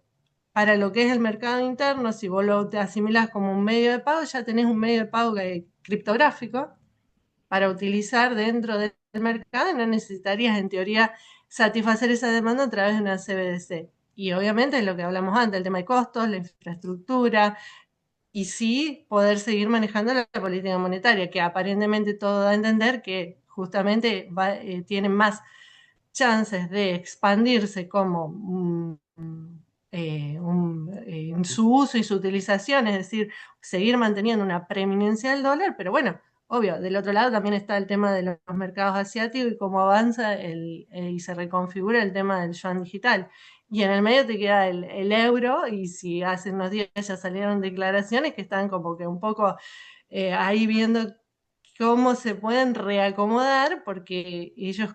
Speaker 4: para lo que es el mercado interno, si vos lo te asimilás como un medio de pago, ya tenés un medio de pago criptográfico para utilizar dentro del mercado y no necesitarías en teoría satisfacer esa demanda a través de una CBDC. Y obviamente es lo que hablamos antes, el tema de costos, la infraestructura, y sí poder seguir manejando la política monetaria, que aparentemente todo da a entender que justamente tiene más chances de expandirse como en su uso y su utilización, es decir, seguir manteniendo una preeminencia del dólar, pero bueno, obvio, del otro lado también está el tema de los mercados asiáticos y cómo avanza y se reconfigura el tema del yuan digital. Y en el medio te queda el euro, y si hace unos días ya salieron declaraciones que están como que un poco ahí viendo cómo se pueden reacomodar, porque ellos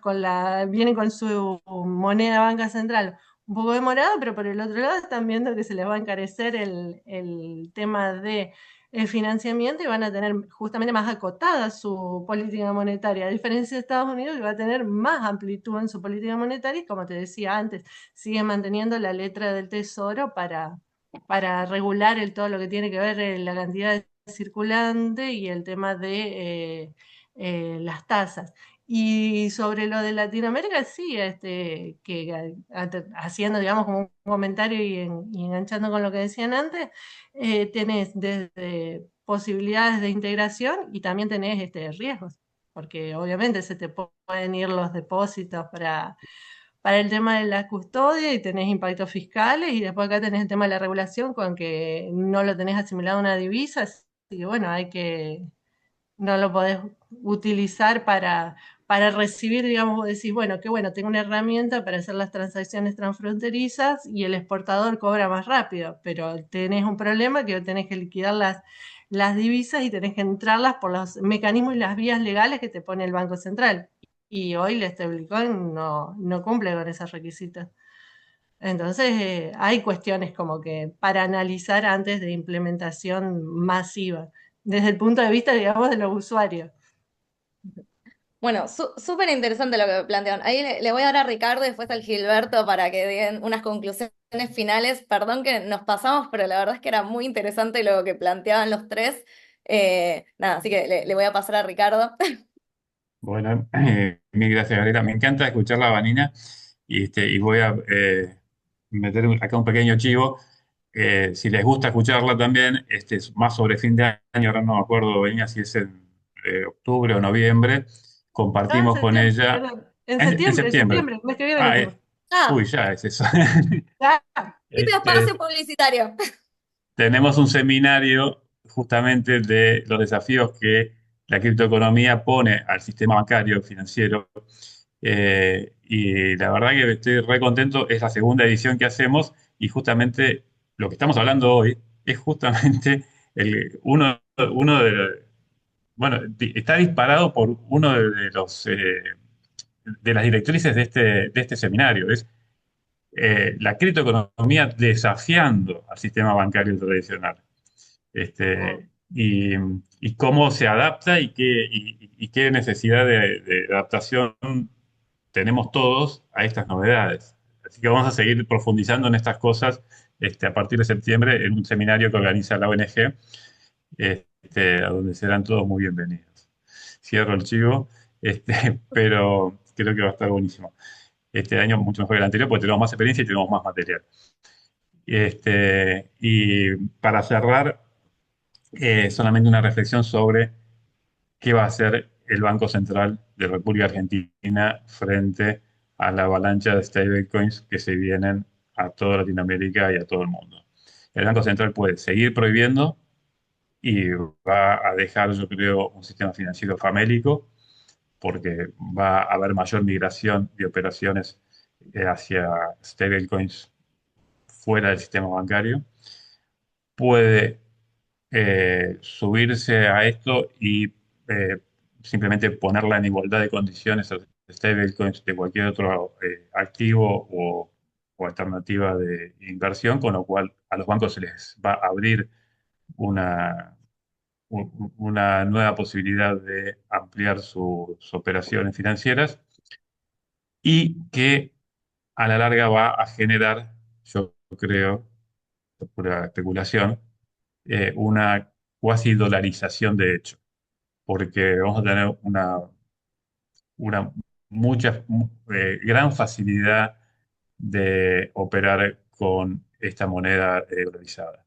Speaker 4: vienen con su moneda banca central un poco demorada, pero por el otro lado están viendo que se les va a encarecer el tema de el financiamiento y van a tener justamente más acotada su política monetaria, a diferencia de Estados Unidos, que va a tener más amplitud en su política monetaria y, como te decía antes, sigue manteniendo la letra del tesoro para regular todo lo que tiene que ver la cantidad de circulante y el tema de las tasas. Y sobre lo de Latinoamérica, sí, haciendo, digamos, como un comentario y enganchando con lo que decían antes, tenés desde posibilidades de integración y también tenés riesgos, porque obviamente se te pueden ir los depósitos para el tema de la custodia y tenés impactos fiscales y después acá tenés el tema de la regulación con que no lo tenés asimilado a una divisa, así que bueno, no lo podés utilizar para recibir, digamos, vos decís, bueno, qué bueno, tengo una herramienta para hacer las transacciones transfronterizas y el exportador cobra más rápido, pero tenés un problema que tenés que liquidar las divisas y tenés que entrarlas por los mecanismos y las vías legales que te pone el Banco Central. Y hoy la stablecoin no cumple con esos requisitos. Entonces, hay cuestiones como que para analizar antes de implementación masiva, desde el punto de vista, digamos, de los usuarios.
Speaker 1: Bueno, súper interesante lo que plantean. Ahí le voy a dar a Ricardo y después al Gilberto para que den unas conclusiones finales. Perdón que nos pasamos, pero la verdad es que era muy interesante lo que planteaban los tres. Nada, así que le voy a pasar a Ricardo.
Speaker 2: Bueno, mil gracias, Gabriela. Me encanta escuchar la Vanina y voy a meter acá un pequeño chivo. Si les gusta escucharla también, es más sobre fin de año, ahora no me acuerdo, Vanina, si es en octubre o noviembre,
Speaker 4: Ah, en
Speaker 2: compartimos con
Speaker 4: septiembre,
Speaker 2: ella
Speaker 4: perdón.
Speaker 2: en
Speaker 4: En
Speaker 2: septiembre.
Speaker 4: septiembre, el mes que viene
Speaker 2: Ah,
Speaker 4: decimos.
Speaker 1: Ah,
Speaker 2: uy, ya es eso.
Speaker 4: Ya.
Speaker 1: este
Speaker 2: Este,
Speaker 1: espacio publicitario.
Speaker 2: tenemos un seminario justamente de los desafíos que la criptoeconomía pone al sistema bancario financiero. Y la verdad que estoy re contento. Es la segunda edición que hacemos y justamente lo que estamos hablando hoy es justamente uno bueno, está disparado por uno de los de las directrices de este seminario. Es la criptoeconomía desafiando al sistema bancario tradicional.
Speaker 4: Mm.
Speaker 2: Y cómo se adapta y qué necesidad de adaptación tenemos todos a estas novedades. Así que vamos a seguir profundizando en estas cosas a partir de septiembre en un seminario que organiza la ONG, a donde serán todos muy bienvenidos. Cierro el chivo, pero creo que va a estar buenísimo. Este año mucho mejor que el anterior porque tenemos más experiencia y tenemos más material. Y para cerrar, solamente una reflexión sobre qué va a hacer el Banco Central de República Argentina frente a la avalancha de stablecoins que se vienen a toda Latinoamérica y a todo el mundo. El Banco Central puede seguir prohibiendo y va a dejar, yo creo, un sistema financiero famélico porque va a haber mayor migración de operaciones hacia stablecoins fuera del sistema bancario. Puede subirse a esto y simplemente ponerla en igualdad de condiciones a stablecoins de cualquier otro activo o alternativa de inversión, con lo cual a los bancos se les va a abrir una, una nueva posibilidad de ampliar sus operaciones financieras y que a la larga va a generar, yo creo, por pura especulación, una cuasi dolarización de hecho, porque vamos a tener una gran facilidad de operar con esta moneda dolarizada.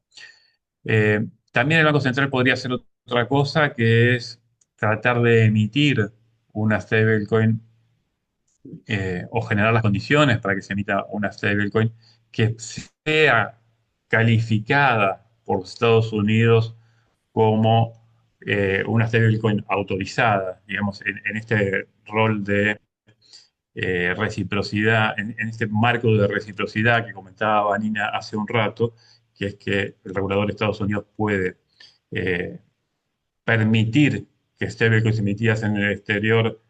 Speaker 2: También el Banco Central podría hacer otra cosa, que es tratar de emitir una stablecoin o generar las condiciones para que se emita una stablecoin que sea calificada por Estados Unidos como una stablecoin autorizada, digamos, en este rol de reciprocidad, en este marco de reciprocidad que comentaba Vanina hace un rato, que es que el regulador de Estados Unidos puede eh, permitir que stablecoins emitidas en el exterior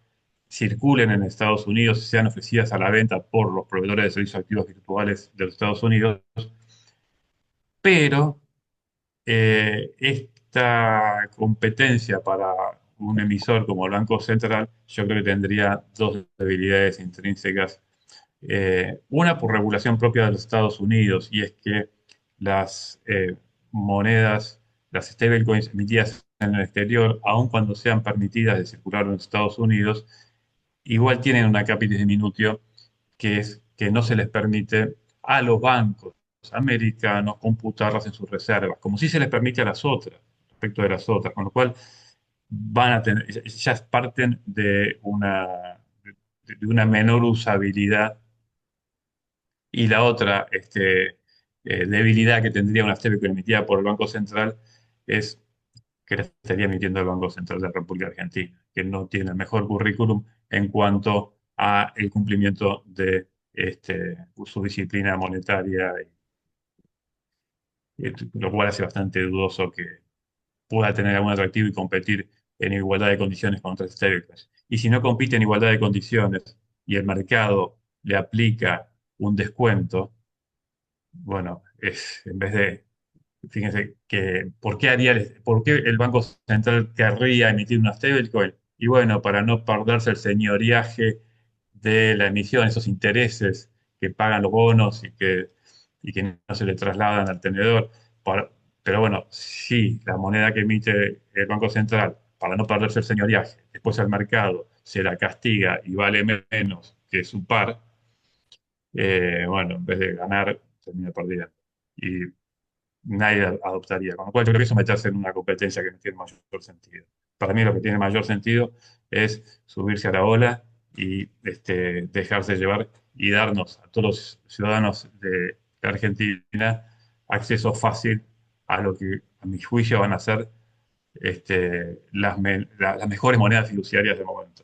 Speaker 2: circulen en Estados Unidos y sean ofrecidas a la venta por los proveedores de servicios activos virtuales de los Estados Unidos, pero esta competencia para un emisor como el Banco Central, yo creo que tendría dos debilidades intrínsecas. Una por regulación propia de los Estados Unidos, y es que las monedas, las stablecoins emitidas en el exterior, aun cuando sean permitidas de circular en los Estados Unidos, igual tienen una capitis diminutio, que es que no se les permite a los bancos americanos computarlas en sus reservas, como si se les permite a las otras, respecto de las otras, con lo cual van a tener, ya parten de una menor usabilidad. Y la otra debilidad que tendría una stablecoin emitida por el Banco Central es que la estaría emitiendo el Banco Central de la República Argentina, que no tiene el mejor currículum en cuanto a el cumplimiento de su disciplina monetaria, lo cual hace bastante dudoso que pueda tener algún atractivo y competir en igualdad de condiciones con otras stablecoins. Y si no compite en igualdad de condiciones y el mercado le aplica un descuento, bueno, en vez de, fíjense que, ¿por qué el Banco Central querría emitir una stablecoin? Y bueno, para no perderse el señoriaje de la emisión, esos intereses que pagan los bonos y que no se le trasladan al tenedor. Para- pero bueno, si la moneda que emite el Banco Central, para no perderse el señoriaje, después al mercado se la castiga y vale menos que su par, bueno, en vez de ganar, termina perdiendo. Y nadie adoptaría. Con lo cual yo creo que eso meterse en una competencia que no tiene mayor sentido. Para mí lo que tiene mayor sentido es subirse a la ola y dejarse llevar y darnos a todos los ciudadanos de Argentina acceso fácil a lo que a mi juicio van a ser las mejores monedas fiduciarias de momento.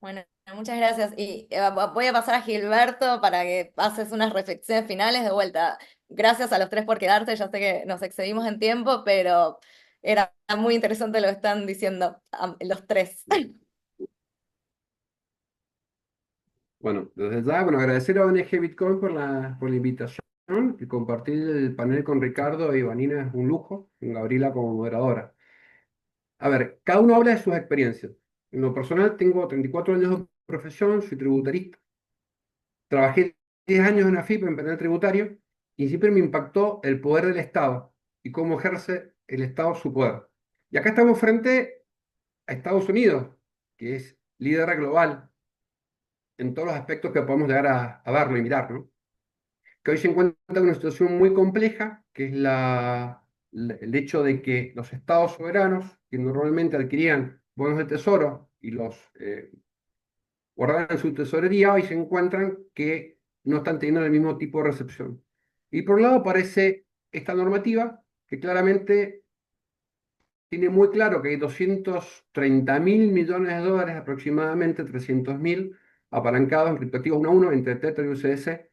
Speaker 1: Bueno, muchas gracias. Y voy a pasar a Gilberto para que haces unas reflexiones finales de vuelta. Gracias a los tres por quedarse. Ya sé que nos excedimos en tiempo, pero era muy interesante lo que están diciendo los tres.
Speaker 3: Bueno, desde ya, bueno, agradecer a ONG Bitcoin por la invitación y compartir el panel con Ricardo y Vanina es un lujo, con Gabriela como moderadora. A ver, cada uno habla de sus experiencias. En lo personal, tengo 34 años de profesión, soy tributarista. Trabajé 10 años en AFIP, en penal tributario, y siempre me impactó el poder del Estado y cómo ejerce el Estado su poder. Y acá estamos frente a Estados Unidos, que es líder global en todos los aspectos que podemos llegar a verlo y mirar, ¿no? Que hoy se encuentra en una situación muy compleja, que es el hecho de que los estados soberanos, que normalmente adquirían bonos de tesoro y los guardaban en su tesorería, hoy se encuentran que no están teniendo el mismo tipo de recepción. Y por un lado aparece esta normativa que claramente tiene muy claro que hay 230.000 millones de dólares, aproximadamente 300.000, apalancados en criptoactivos 1 a 1 entre Tether y USDC.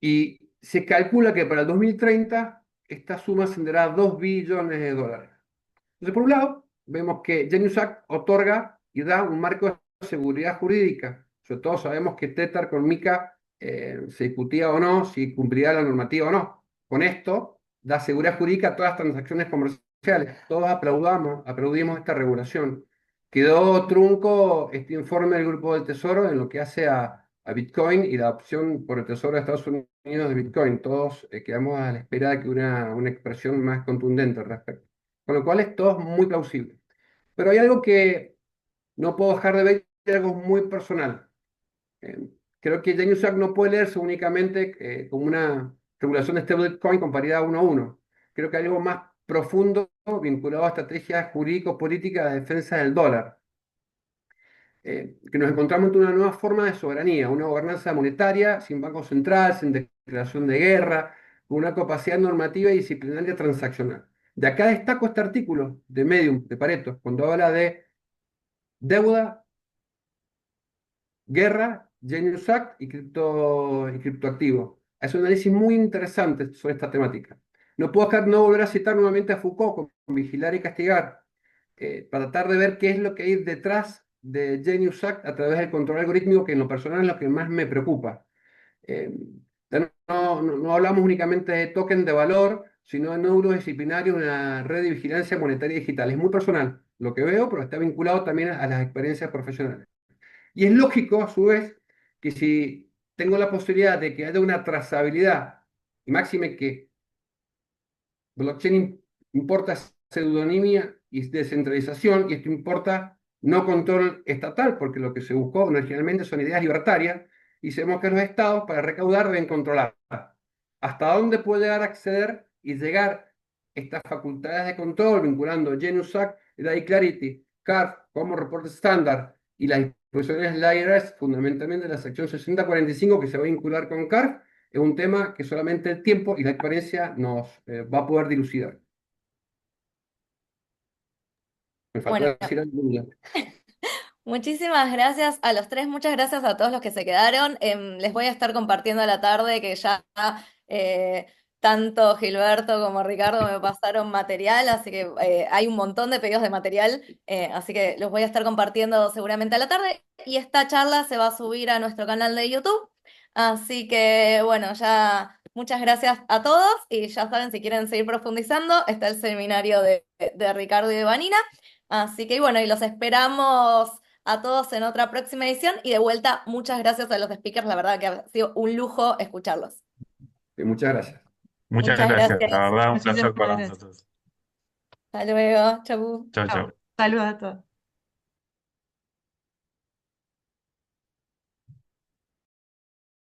Speaker 3: Y se calcula que para el 2030 esta suma ascenderá a 2 billones de dólares. Entonces, por un lado, vemos que Genius Act otorga y da un marco de seguridad jurídica. Sobre todo sabemos que Tether con MiCA se discutía o no, si cumplirá la normativa o no. Con esto, da seguridad jurídica a todas las transacciones comerciales. Todos aplaudimos esta regulación. Quedó trunco este informe del Grupo del Tesoro en lo que hace a Bitcoin y la opción por el Tesoro de Estados Unidos de Bitcoin. Todos quedamos a la espera de que una expresión más contundente al respecto. Con lo cual es todo muy plausible. Pero hay algo que no puedo dejar de ver, y algo muy personal. Creo que Genius Act no puede leerse únicamente como una regulación de stablecoin con paridad 1 a 1. Creo que hay algo más profundo vinculado a estrategias jurídico-políticas de defensa del dólar. Que nos encontramos ante una nueva forma de soberanía, una gobernanza monetaria sin banco central, sin declaración de guerra, con una capacidad normativa y disciplinaria transaccional. De acá destaco este artículo de Medium, de Pareto, cuando habla de deuda, guerra, Genius Act y criptoactivos. Es un análisis muy interesante sobre esta temática. No puedo dejar no volver a citar nuevamente a Foucault con Vigilar y Castigar, para tratar de ver qué es lo que hay detrás de Genius Act a través del control algorítmico, que en lo personal es lo que más me preocupa. Eh, no hablamos únicamente de token de valor, sino de neurodisciplinario, una red de vigilancia monetaria digital. Es muy personal lo que veo, pero está vinculado también a las experiencias profesionales. Y es lógico, a su vez, que si tengo la posibilidad de que haya una trazabilidad, y máxime que blockchain importa pseudonimia y descentralización, y esto importa no control estatal, porque lo que se buscó originalmente son ideas libertarias, y sabemos que los estados para recaudar deben controlar. ¿Hasta dónde puede llegar a acceder y llegar estas facultades de control, vinculando Genius Act, Data Clarity, CARF como reporte estándar y las disposiciones de la IRS, fundamentalmente la sección 6045 que se va a vincular con CARF? Es un tema que solamente el tiempo y la experiencia nos va a poder dilucidar. Me faltó
Speaker 1: Bueno,
Speaker 3: decir algo.
Speaker 1: muchísimas gracias a los tres, muchas gracias a todos los que se quedaron. Les voy a estar compartiendo a la tarde que ya eh, tanto Gilberto como Ricardo me pasaron material, así que hay un montón de pedidos de material, así que los voy a estar compartiendo seguramente a la tarde. Y esta charla se va a subir a nuestro canal de YouTube, así que bueno, ya muchas gracias a todos y ya saben, si quieren seguir profundizando, está el seminario de Ricardo y de Vanina. Así que bueno, y los esperamos a todos en otra próxima edición y de vuelta, muchas gracias a los speakers, la verdad que ha sido un lujo escucharlos.
Speaker 3: Muchas gracias.
Speaker 2: Muchas
Speaker 1: Muchas
Speaker 2: gracias, la
Speaker 1: gracias.
Speaker 2: verdad, un
Speaker 4: Muchísimas
Speaker 2: placer para
Speaker 4: gracias.
Speaker 2: nosotros.
Speaker 1: Hasta luego. Chau.
Speaker 2: Chao,
Speaker 4: Chao.
Speaker 2: chao.
Speaker 4: Saludos a todos.